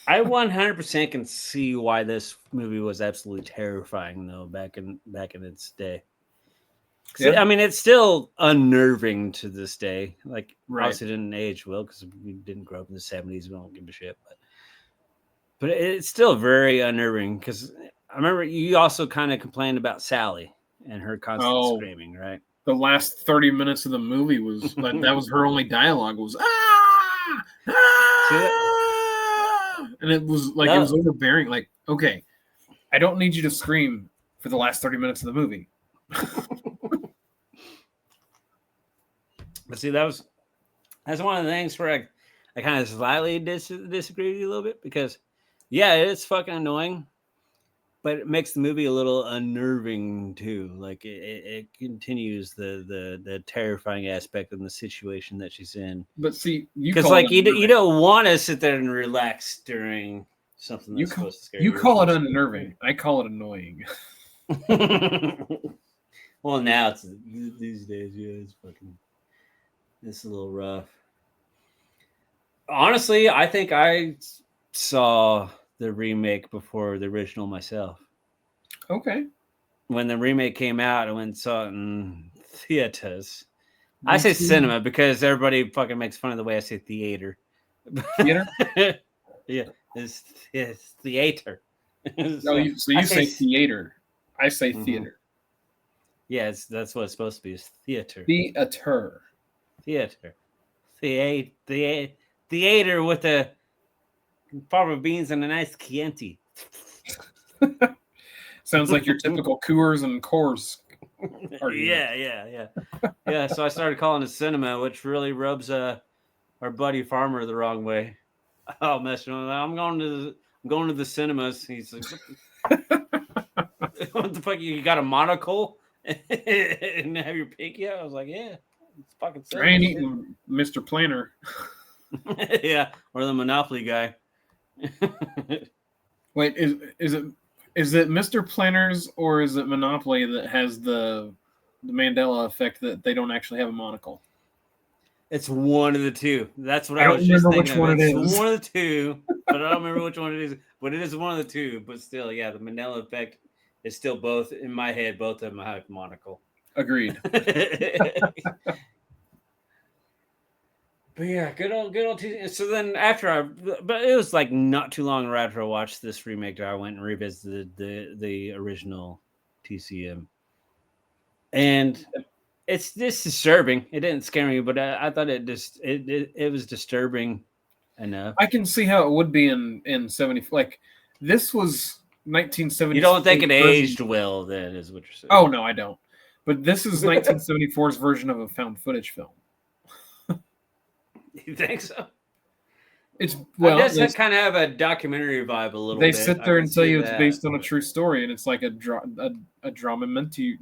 100% can see why this movie was absolutely terrifying, though, back in its day. Yeah. I mean, it's still unnerving to this day. Like, obviously didn't age well because we didn't grow up in the 70s. We don't give a shit. But it's still very unnerving because I remember you also kind of complained about Sally and her constant screaming, right? The last 30 minutes of the movie was like, that was her only dialogue was, ah! Ah! And it was like, it was overbearing. Like, okay, I don't need you to scream for the last 30 minutes of the movie. But see, that's one of the things where I kind of slightly disagree with you a little bit because, yeah, it's fucking annoying, but it makes the movie a little unnerving too. Like it continues the terrifying aspect of the situation that she's in. But see, because like you don't want to sit there and relax during something that's supposed to scare you. You call it unnerving. I call it annoying. Well, now it's these days, yeah, it's a little rough. Honestly, I think I saw the remake before the original myself. Okay. When the remake came out, I went and saw it in theaters. I say cinema because everybody fucking makes fun of the way I say theater. Theater? Yeah, it's theater. So you say theater. I say theater. Yeah, that's what it's supposed to be. Is theater. Theater. Theater with a farmer beans and a nice Chianti. Sounds like your typical Coors and Coors. Yeah. So I started calling it cinema, which really rubs our buddy farmer the wrong way. Oh, messing with that. I'm going to the cinemas. He's like, what the fuck? You got a monocle and have your pinky out? I was like, yeah, it's fucking cinema. I ain't eating Mr. Planner. Yeah, or the Monopoly guy. Wait, is it Mr. Planners or is it Monopoly that has the Mandela effect that they don't actually have a monocle? It's one of the two. That's what I was just thinking. Which one it's one of the two, but I don't remember which one it is. But it is one of the two. But still, yeah, the Mandela effect is still both in my head. Both of them have monocle. Agreed. But yeah, good old TCM. So then but it was like not too long after I watched this remake that I went and revisited the original TCM. And it's disturbing. It didn't scare me, but I thought it was disturbing enough. I can see how it would be in 70. Like this was 1970. You don't think it aged well, then, is what you're saying? Oh no, I don't. But this is 1974's version of a found footage film. You think so? It's well, it does kind of have a documentary vibe a little bit. They sit there and tell you it's based on a true story, and it's like a dramatary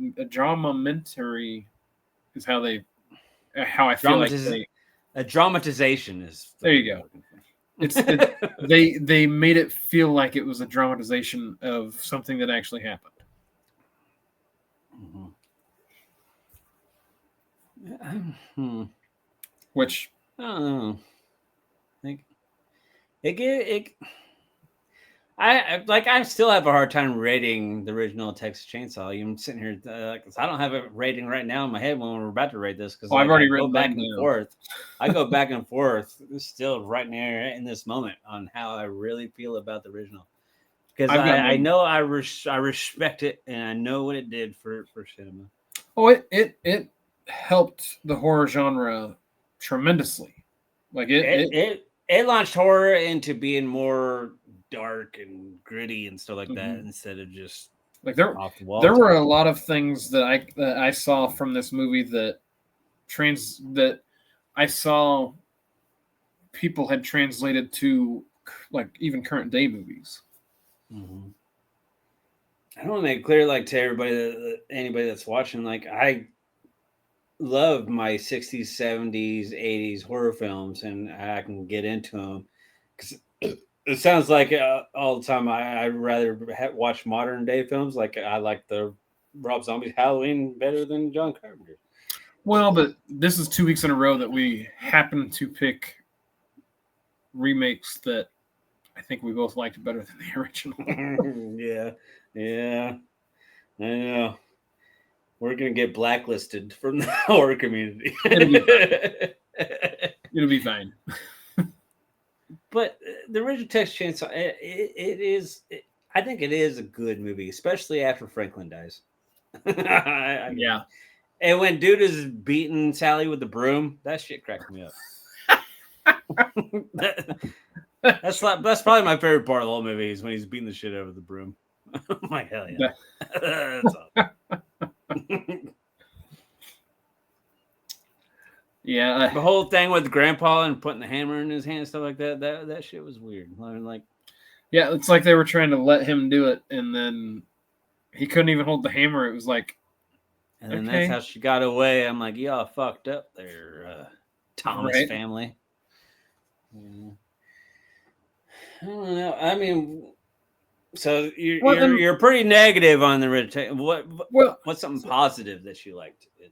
is how I feel like a dramatization is. There you go. They made it feel like it was a dramatization of something that actually happened. Mm-hmm. Which I don't know. I still have a hard time rating the original Texas Chainsaw. I'm sitting here, I don't have a rating right now in my head when we're about to rate this because I've already go back and forth. I go back and forth still right now in this moment on how I really feel about the original because I know I respect it and I know what it did for cinema. Oh, it helped the horror genre tremendously. Like it launched horror into being more dark and gritty and stuff like that instead of just like there were a lot of things that I saw from this movie that I saw people had translated to like even current day movies. Mm-hmm. I don't want to make it clear like to everybody anybody that's watching, like I love my 60s, 70s, 80s horror films and I can get into them because it sounds like all the time I'd rather watch modern day films. Like I like the Rob Zombie's Halloween better than John Carpenter's. Well, but this is 2 weeks in a row that we happen to pick remakes that I think we both liked better than the original. Yeah. I know. We're going to get blacklisted from the horror community. It'll be fine. But the original Texas Chainsaw, I think it is a good movie, especially after Franklin dies. Yeah. And when dude is beating Sally with the broom, that shit cracked me up. That's probably my favorite part of the whole movie is when he's beating the shit out of the broom. I'm like, hell yeah. That's awesome. Yeah. The whole thing with Grandpa and putting the hammer in his hand and stuff like that shit was weird. I mean, like, yeah, it's like they were trying to let him do it, and then he couldn't even hold the hammer. It was like, and then okay. that's how she got away. I'm like, y'all fucked up there, Thomas Right. family. Yeah. I don't know. I mean, so you're pretty negative on the Red. What's something positive that you liked in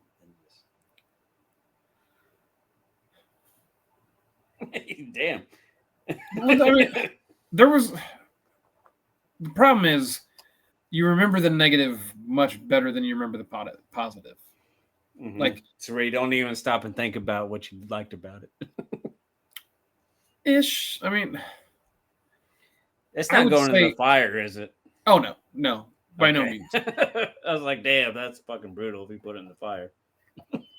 this? Damn. Well, I mean, there was the problem is you remember the negative much better than you remember the positive. Mm-hmm. Like, so where you don't even stop and think about what you liked about it. Ish. I mean, it's not going in the fire, is it? Oh no, by no means. I was like, damn, that's fucking brutal if you put it in the fire.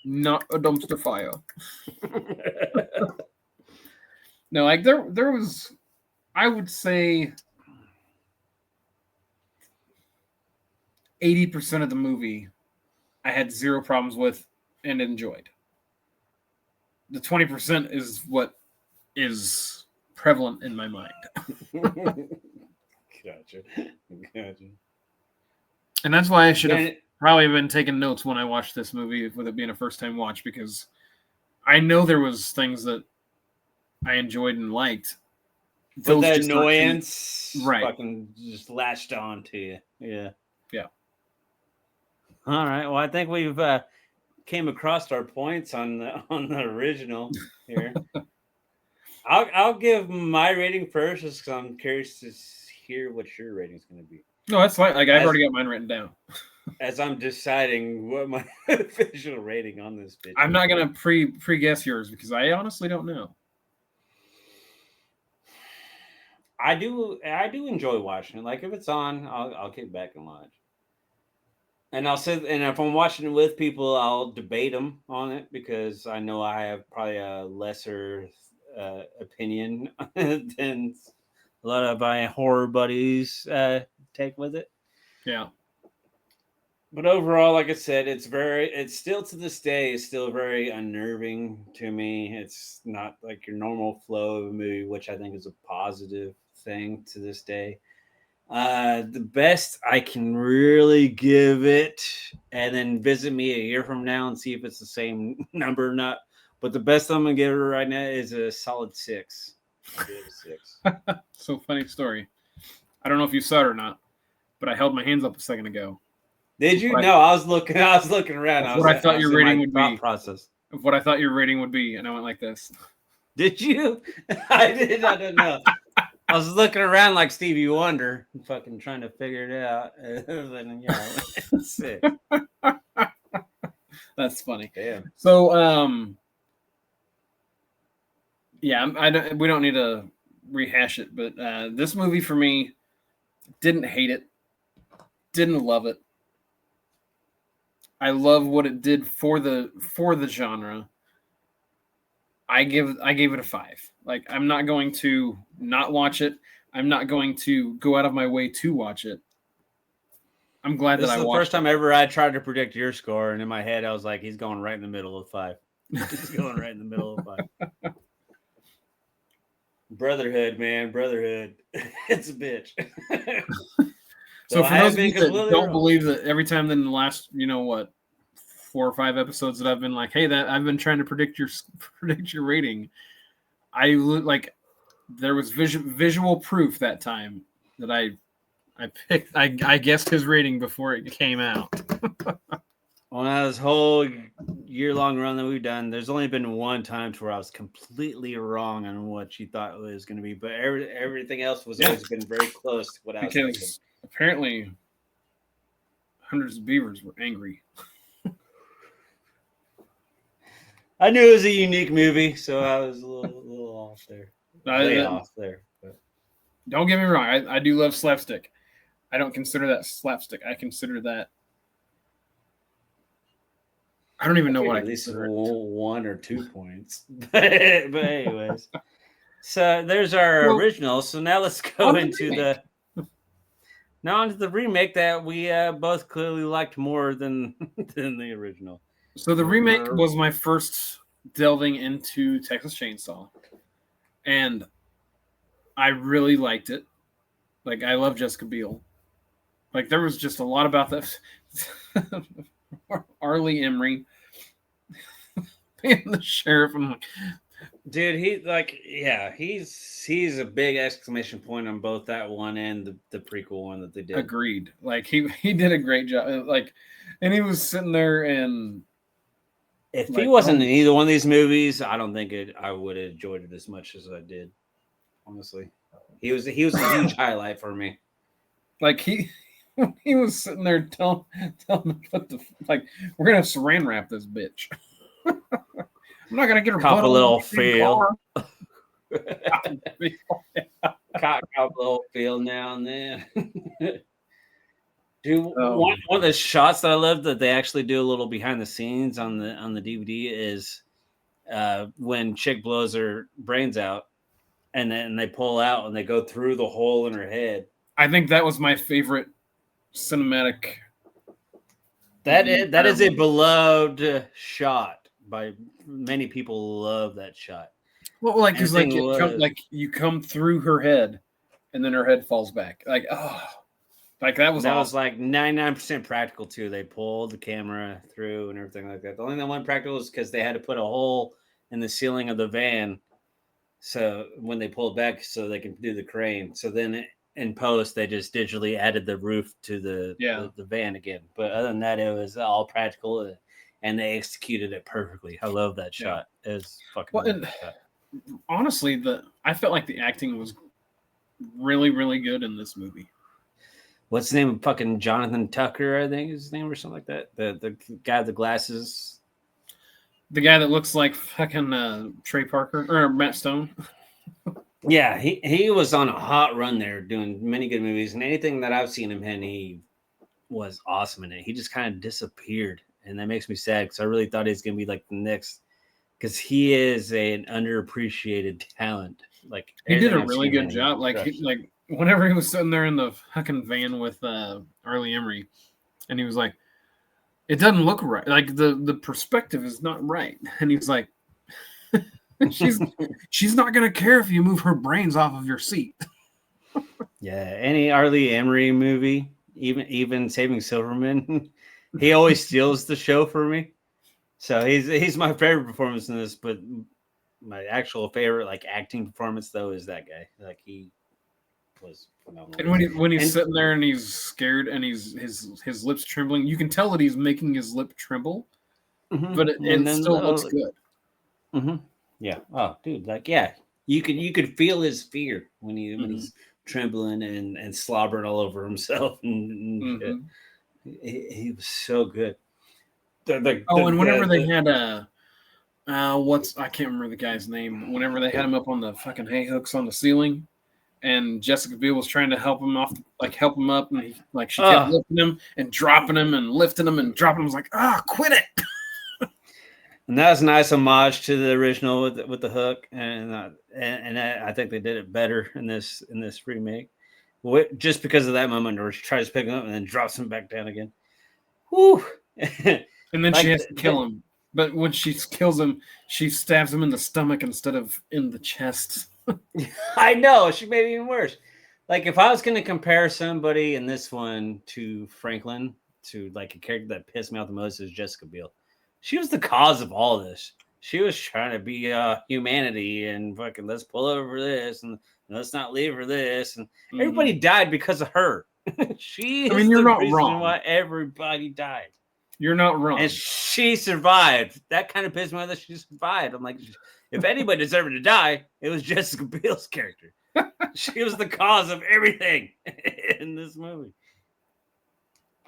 Not a dumpster fire. No, like there was, I would say, 80% of the movie I had zero problems with and enjoyed. The 20% is what is prevalent in my mind. Gotcha. And that's why I should have probably been taking notes when I watched this movie, with it being a first-time watch, because I know there was things that I enjoyed and liked. But the annoyance fucking just latched on to you. Yeah. Yeah. All right. Well, I think we've came across our points on the original here. I'll give my rating first, just because I'm curious to hear what your rating is going to be. No, that's fine. Like, I've already got mine written down. As I'm deciding what my official rating on this bitch. I'm not gonna pre-guess yours because I honestly don't know. I do enjoy watching it. Like, if it's on, I'll kick back and watch. And I'll sit, and if I'm watching it with people, I'll debate them on it, because I know I have probably a lesser opinion than a lot of my horror buddies take with it. Yeah. But overall, like I said, it's still to this day, it's still very unnerving to me. It's not like your normal flow of a movie, which I think is a positive thing to this day. The best I can really give it, and then visit me a year from now and see if it's the same number or not. But the best I'm gonna give it right now is a solid 6. I'll give it a 6. So, funny story. I don't know if you saw it or not, but I held my hands up a second ago. Did you? No, I was looking around. What I thought your rating would be. Process. What I thought your rating would be, and I went like this. Did you? I did. I don't know. I was looking around like Stevie Wonder, fucking trying to figure it out. And, yeah, 6. That's funny. Damn. So, yeah, we don't need to rehash it, but this movie for me, didn't hate it, didn't love it. I love what it did for the genre. I gave it a 5. Like, I'm not going to not watch it. I'm not going to go out of my way to watch it. I'm glad that I watched it. This is the first time ever I tried to predict your score, and in my head I was like, he's going right in the middle of 5. He's going right in the middle of 5. Brotherhood, man, brotherhood. It's a bitch. So for those of you that don't believe that, every time in the last, 4 or 5 episodes that I've been like, hey, that I've been trying to predict your rating, there was visual proof that time that I guessed his rating before it came out. On this whole year-long run that we've done, there's only been one time where I was completely wrong on what you thought it was going to be, but everything else was always been very close to what I was thinking. Apparently, hundreds of beavers were angry. I knew it was a unique movie, so I was a little off there. Off there. But. Don't get me wrong. I do love slapstick. I don't consider that slapstick. I consider that. I don't even know what I consider. At least 1 or 2 points. but anyways. So there's our original. So now let's go into Now on to the remake that we both clearly liked more than than the original. So the remake was my first delving into Texas Chainsaw, and I really liked it. Like, I love Jessica Biel. Like, there was just a lot about this. Arlie Emery being the sheriff. I'm like, dude, he's a big exclamation point on both that one and the prequel one that they did. Agreed. Like, he did a great job. Like, and he was sitting there, and if he wasn't in either one of these movies, I don't think I would have enjoyed it as much as I did. Honestly, he was a huge highlight for me. Like, he was sitting there telling them what the like, we're gonna saran wrap this bitch. I'm not gonna get her cop a little feel. Cop a little feel now and then. Dude, one of the shots that I love that they actually do a little behind the scenes on the DVD is when chick blows her brains out, and then they pull out and they go through the hole in her head. I think that was my favorite cinematic. That is a beloved shot by many people. Love that shot. Well, like, because you come through her head, and then her head falls back. Like, oh, like that was was like 99% practical too. They pulled the camera through and everything like that. The only thing that wasn't practical is because they had to put a hole in the ceiling of the van, so when they pulled back, so they can do the crane. So then in post, they just digitally added the roof to the van again. But other than that, it was all practical, and they executed it perfectly. I love that shot. It was fucking. Well, and honestly, I felt like the acting was really, really good in this movie. What's the name of fucking Jonathan Tucker? I think is his name or something like that. The guy with the glasses. The guy that looks like fucking Trey Parker or Matt Stone. Yeah, he was on a hot run there, doing many good movies, and anything that I've seen him in, he was awesome in it. He just kind of disappeared, and that makes me sad because I really thought he was gonna be like the next, because he is an underappreciated talent. Like, he did a really good job. Like whenever he was sitting there in the fucking van with Arlie Emery, and he was like, "It doesn't look right. Like the perspective is not right," and he's like. She's not gonna care if you move her brains off of your seat. Yeah, any Arlie Emery movie, even Saving Silverman, he always steals the show for me. So he's my favorite performance in this, but my actual favorite like acting performance though is that guy. Like, he was phenomenal. And when he's sitting there and he's scared and his lips trembling, you can tell that he's making his lip tremble, but it still looks good. Mm-hmm. Yeah. Oh, dude. Like, yeah, you could feel his fear when he's trembling and slobbering all over himself. And he was so good. And whenever they had I can't remember the guy's name. Whenever they had him up on the fucking hay hooks on the ceiling, and Jessica Biel was trying to help him off, like help him up, and she kept lifting him and dropping him and lifting him and dropping him. I was like, quit it. And that was a nice homage to the original with the hook, and I think they did it better in this remake, just because of that moment where she tries to pick him up and then drops him back down again. Woo! And then she has to kill him, but when she kills him, she stabs him in the stomach instead of in the chest. I know, she made it even worse. Like, if I was going to compare somebody in this one to Franklin, to like a character that pissed me off the most, is Jessica Biel. She was the cause of all this. She was trying to be humanity and fucking let's pull over this and let's not leave her this. And everybody died because of her. You're not wrong. Why everybody died. You're not wrong. And she survived. That kind of pissed me off that she survived. I'm like, if anybody deserved to die, it was Jessica Biel's character. She was the cause of everything in this movie.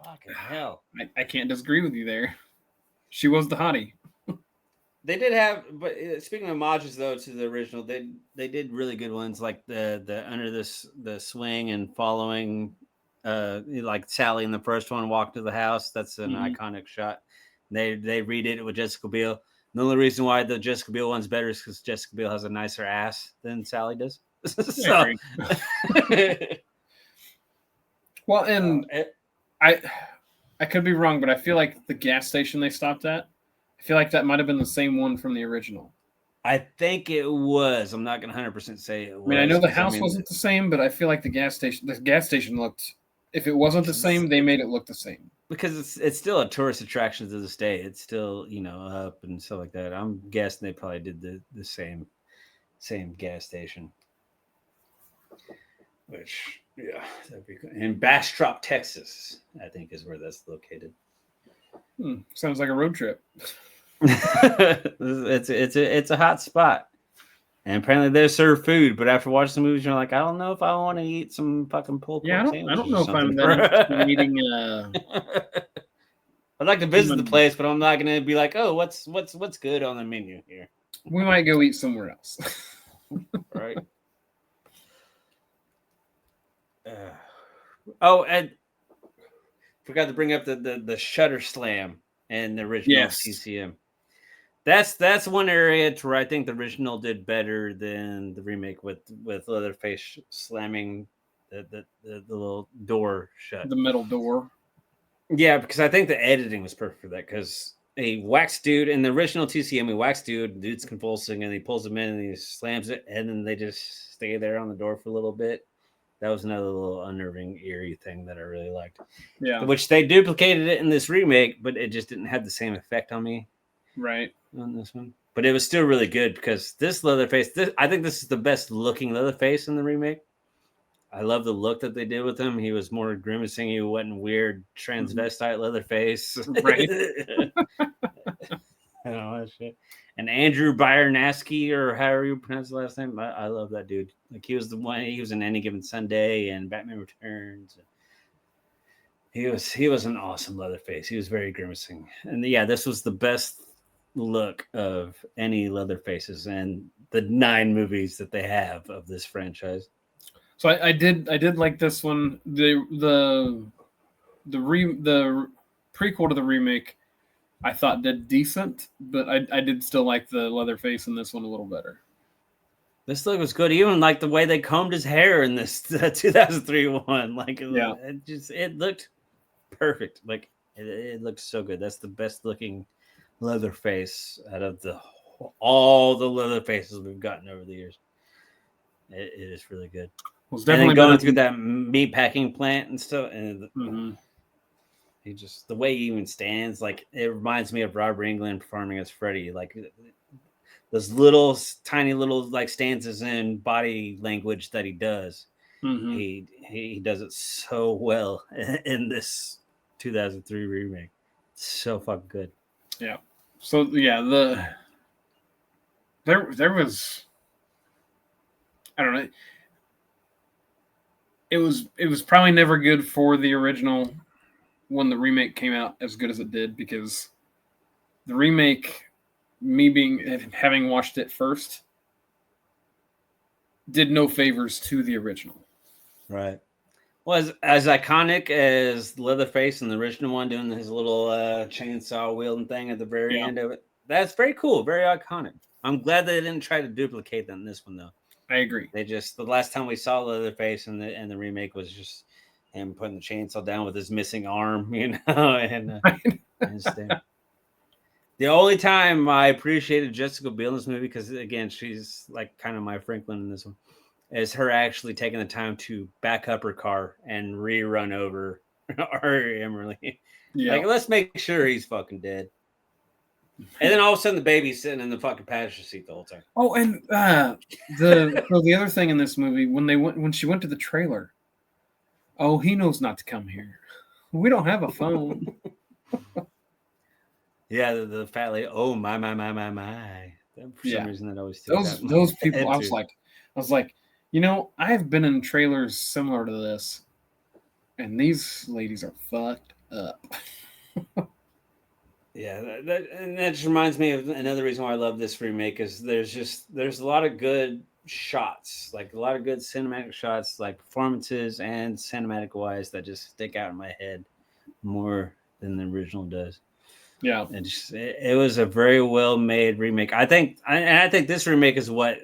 Fucking hell. I can't disagree with you there. She was the hottie. They did have, but speaking of homages though to the original, they did really good ones, like the under the swing and following, like Sally in the first one walked to the house. That's an iconic shot. They redid it with Jessica Biel. The only reason why the Jessica Biel one's better is because Jessica Biel has a nicer ass than Sally does. So. Well, and It, I could be wrong, but I feel like the gas station they stopped at, I feel like that might have been the same one from the original. I think it was. I'm not gonna 100% say it I mean, I know was the because I house mean, wasn't the same, but I feel like the gas station looked. If it wasn't the same, they made it look the same. because it's still a tourist attraction to this day. It's still up and stuff like that. I'm guessing they probably did the same gas station. Which that'd be good. In Bastrop, Texas, I think is where that's located. Sounds like a road trip. it's a hot spot. And apparently they serve food, but after watching the movies, you're like, I don't know if I want to eat some fucking pulled pork sandwiches. I don't know or if I'm something. that interested in eating. I'd like to visit the place, but I'm not gonna be like, oh, what's good on the menu here? We might go eat somewhere else. Right. Oh, and forgot to bring up the Shutter Slam and the original TCM. That's one area to where I think the original did better than the remake with Leatherface slamming the little door shut. The metal door. Yeah, because I think the editing was perfect for that. Because a wax dude in the original TCM, a wax dude's convulsing, and he pulls him in and he slams it, and then they just stay there on the door for a little bit. That was another little unnerving, eerie thing that I really liked. Yeah, which they duplicated it in this remake, but it just didn't have the same effect on me. Right. On this one, but it was still really good because this Leatherface, I think this is the best looking Leatherface in the remake. I love the look that they did with him. He was more grimacing. He wasn't weird transvestite Leatherface. Right. That shit. And Andrew Byernaski, or however you pronounce the last name, I love that dude. Like he was the one. He was in Any Given Sunday and Batman Returns. He was an awesome Leatherface. He was very grimacing, and this was the best look of any Leatherfaces in the 9 movies that they have of this franchise. So I did like this one. The prequel to the remake, I thought did decent, but I did still like the Leatherface in this one a little better. This look was good. Even like the way they combed his hair in this 2003 one, like it looked perfect. Like it looked so good. That's the best looking Leatherface out of all the Leatherfaces we've gotten over the years. It is really good. Well, and then going through that meat packing plant and stuff, and he just the way he even stands, like it reminds me of Robert Englund performing as Freddy. Like those little tiny little like stanzas in body language that he does. He does it so well in this 2003 remake. It's so fucking good. Yeah. So there was, I don't know. It was probably never good for the original when the remake came out as good as it did, because the remake, having watched it first, did no favors to the original. Right. Well, as iconic as Leatherface in the original one doing his little chainsaw wielding thing at the very end of it, that's very cool, very iconic. I'm glad they didn't try to duplicate that in this one, though. I agree. They just, the last time we saw Leatherface in the remake was just him putting the chainsaw down with his missing arm, and the only time I appreciated Jessica Biel in this movie, because again, she's like kind of my Franklin in this one, is her actually taking the time to back up her car and rerun over Ari Emerly. Yeah. Like, let's make sure he's fucking dead. And then all of a sudden the baby's sitting in the fucking passenger seat the whole time. Oh, and the other thing in this movie, when she went to the trailer, oh, he knows not to come here. We don't have a phone. Yeah, the fat lady. Oh my. For some reason that always those people. I was like, I've been in trailers similar to this, and these ladies are fucked up. Yeah, that just reminds me of another reason why I love this remake, is there's a lot of good shots, like a lot of good cinematic shots, like performances and cinematic wise, that just stick out in my head more than the original does. Yeah, it was a very well made remake. I think this remake is what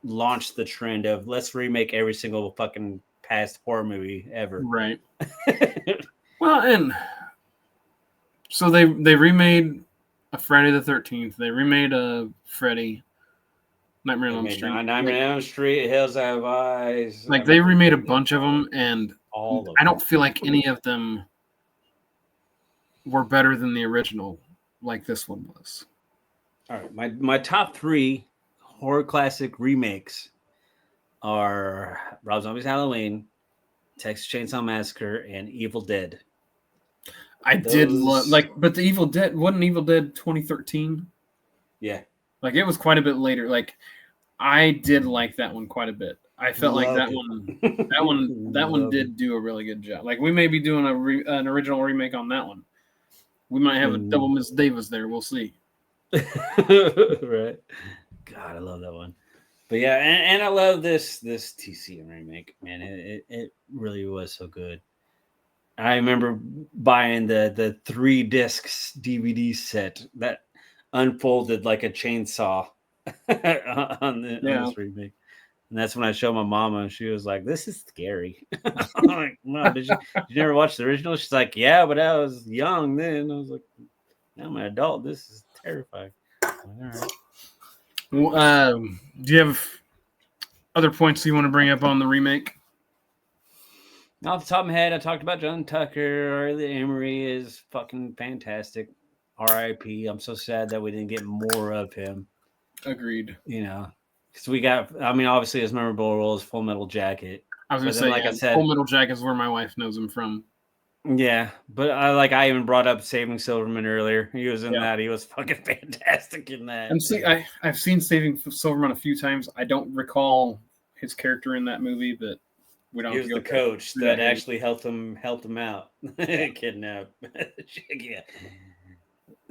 launched the trend of let's remake every single fucking past horror movie ever. Right. Well, and so they remade a Friday the 13th. They remade a Freddy, Nightmare on Elm Street. Nightmare on Elm Street, Hills Have Eyes. Like they remade a bunch of them, and all of I don't feel like any of them were better than the original, like this one was. All right, my top 3 horror classic remakes are Rob Zombie's Halloween, Texas Chainsaw Massacre, and Evil Dead. I did love but the Evil Dead wasn't Evil Dead 2013. Yeah, like it was quite a bit later. Like I did like that one quite a bit. I felt like that one did do a really good job. Like we may be doing an original remake on that one. We might have a double Miss Davis there. We'll see. Right. God, I love that one. But yeah, and I love this TCM remake, man. It really was so good. I remember buying the 3 discs DVD set that unfolded like a chainsaw on this remake. And that's when I showed my mama, and she was like, "This is scary." I'm like, "Mom, did you never watch the original?" She's like, "Yeah, but I was young then." I was like, "Now I'm an adult. This is terrifying." All right. Well, do you have other points you want to bring up on the remake? Off the top of my head, I talked about John Tucker. Or the Emery is fucking fantastic. R.I.P. I'm so sad that we didn't get more of him. Agreed. You know, because we got. I mean, obviously, his memorable role is Full Metal Jacket. I was gonna say, like I said, Full Metal Jacket is where my wife knows him from. Yeah, but I even brought up Saving Silverman earlier. He was in that. He was fucking fantastic in that. And see, I've seen Saving Silverman a few times. I don't recall his character in that movie, but we don't. He was the coach that actually helped him out. Kidnap. Yeah.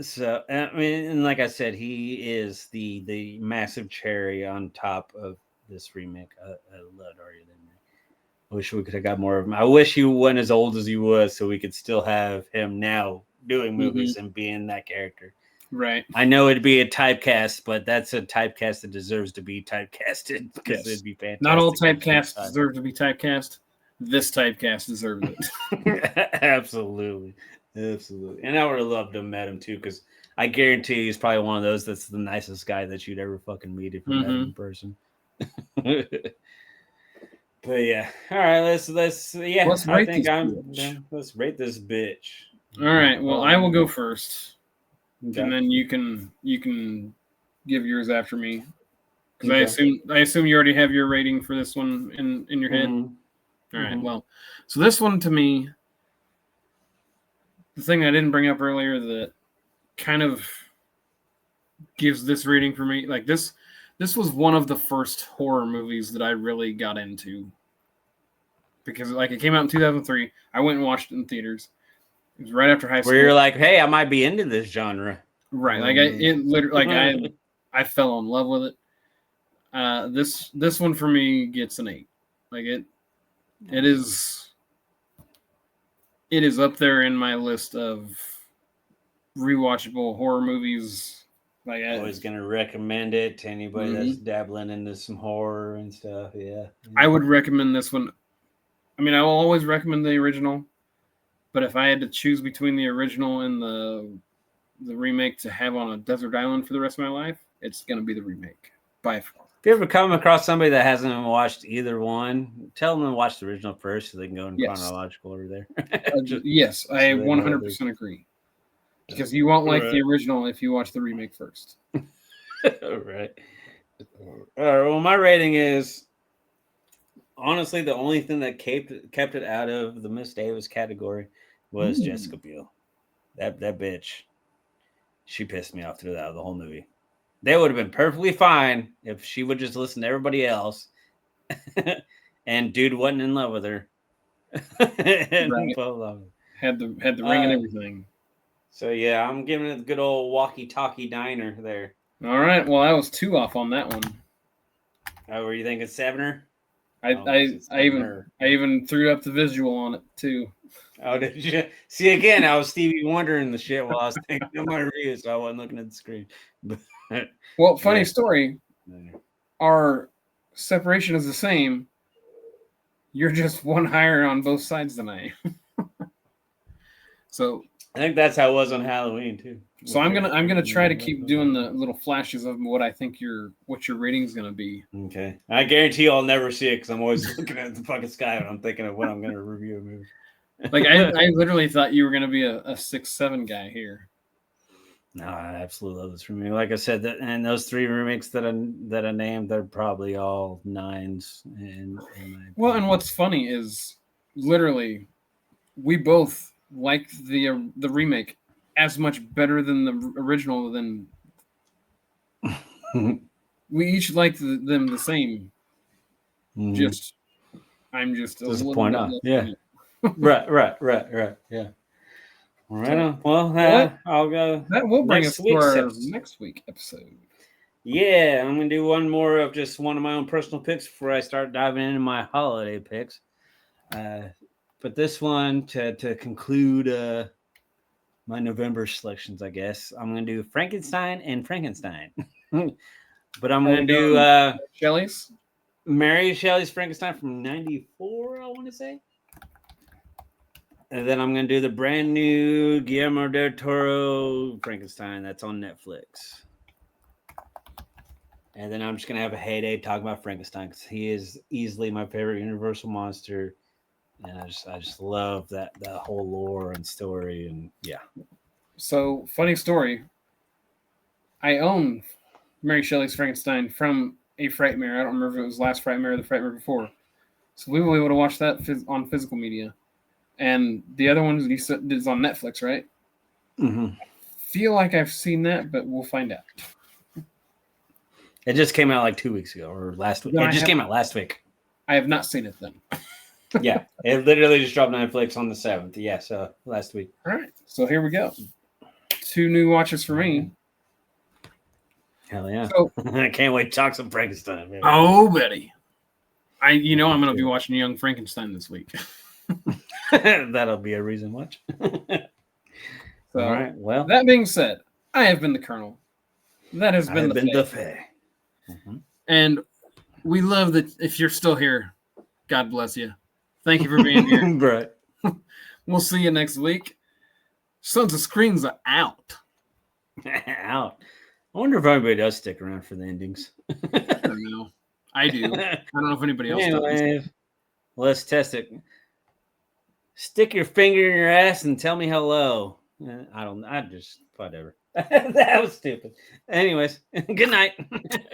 So I mean, and like I said, he is the massive cherry on top of this remake. I loved Are You There? I wish we could have got more of him. I wish he wasn't as old as he was, so we could still have him now doing movies and being that character. Right. I know it'd be a typecast, but that's a typecast that deserves to be typecasted because it'd be fantastic. Not all typecasts deserve to be typecast. This typecast deserves it. Absolutely. And I would have loved to have met him too, because I guarantee he's probably one of those that's the nicest guy that you'd ever fucking meet if you met him in person. But yeah, all right. Let's rate let's rate this bitch. All right. Well, I will go first, and then you can give yours after me, because I assume you already have your rating for this one in your head. All right. Well, so this one to me, the thing I didn't bring up earlier that kind of gives this rating for me, like this was one of the first horror movies that I really got into, because like it came out in 2003. I went and watched it in theaters. It was right after high school. Where you're like, hey, I might be into this genre. Right. Like I fell in love with it. This one for me gets an 8. Like it is up there in my list of rewatchable horror movies. Like I was gonna recommend it to anybody that's dabbling into some horror and stuff. Yeah, I would recommend this one. I mean, I will always recommend the original, but if I had to choose between the original and the remake to have on a desert island for the rest of my life, it's gonna be the remake by far. If you ever come across somebody that hasn't watched either one, tell them to watch the original first so they can go in chronological order there. Yes, I 100% agree. Because you won't like the original if you watch the remake first. Right. All right. Well, my rating is honestly the only thing that kept it out of the Miss Davis category was Jessica Biel. That bitch. She pissed me off throughout the whole movie. They would have been perfectly fine if she would just listen to everybody else, and dude wasn't in love with her. And had the ring and everything. So yeah, I'm giving it a good old walkie-talkie diner there. All right, well, I was 2 off on that one. Oh, were you thinking 7er? I even threw up the visual on it too. Oh, did you? See, again, I was Stevie wondering the shit while I was thinking of my review, so I wasn't looking at the screen. Well, funny story. Our separation is the same, You're just one higher on both sides than I am. So I think that's how it was on Halloween too. I'm gonna try to keep doing the little flashes of what I think what your rating's gonna be. Okay, I guarantee you I'll never see it because I'm always looking at the fucking sky when I'm thinking of when I'm gonna review a movie. Like I literally thought you were gonna be a 6-7 guy here. No, I absolutely love this remake. Like I said, and those 3 remakes that I named, they're probably all 9s. Well, and what's funny is literally we both like the remake as much better than the original. Than we each liked them the same. Just I'm just a little point bit out. less Yeah. Right. Yeah. All right. Well, I'll go. That will bring us to our episode. next week episode. Yeah, I'm gonna do one more of just one of my own personal picks before I start diving into my holiday picks. But this one to conclude my November selections, I guess I'm gonna do Frankenstein and Frankenstein. But I'm gonna do Shelley's. Mary Shelley's Frankenstein from '94, I want to say. And then I'm going to do the brand new Guillermo del Toro Frankenstein that's on Netflix. And then I'm just going to have a heyday talking about Frankenstein because he is easily my favorite Universal monster. And I just love that whole lore and story. And yeah. So, funny story. I own Mary Shelley's Frankenstein from a Frightmare. I don't remember if it was last Frightmare or the Frightmare before. So we will be able to watch that on physical media. And the other one is on Netflix, right? Mm-hmm. I feel like I've seen that, but we'll find out. It just came out like 2 weeks ago or last week. It just came out last week. I have not seen it then. Yeah, it literally just dropped on Netflix on the 7th. Yeah, so last week. All right, so here we go. 2 new watches for me. Hell yeah! So, I can't wait to talk some Frankenstein. Man. Oh, Betty, I'm going to be watching Young Frankenstein this week. That'll be a reason watch. So, all right. Well, that being said, I have been the Colonel. That has been the Fae. Mm-hmm. And we love that. If you're still here, God bless you. Thank you for being here. Right. We'll see you next week. Sons of Screens are out. Out. I wonder if anybody does stick around for the endings. I don't know. I do. I don't know if anybody else does. Let's test it. Stick your finger in your ass and tell me hello. I just whatever. That was stupid. Anyways, good night.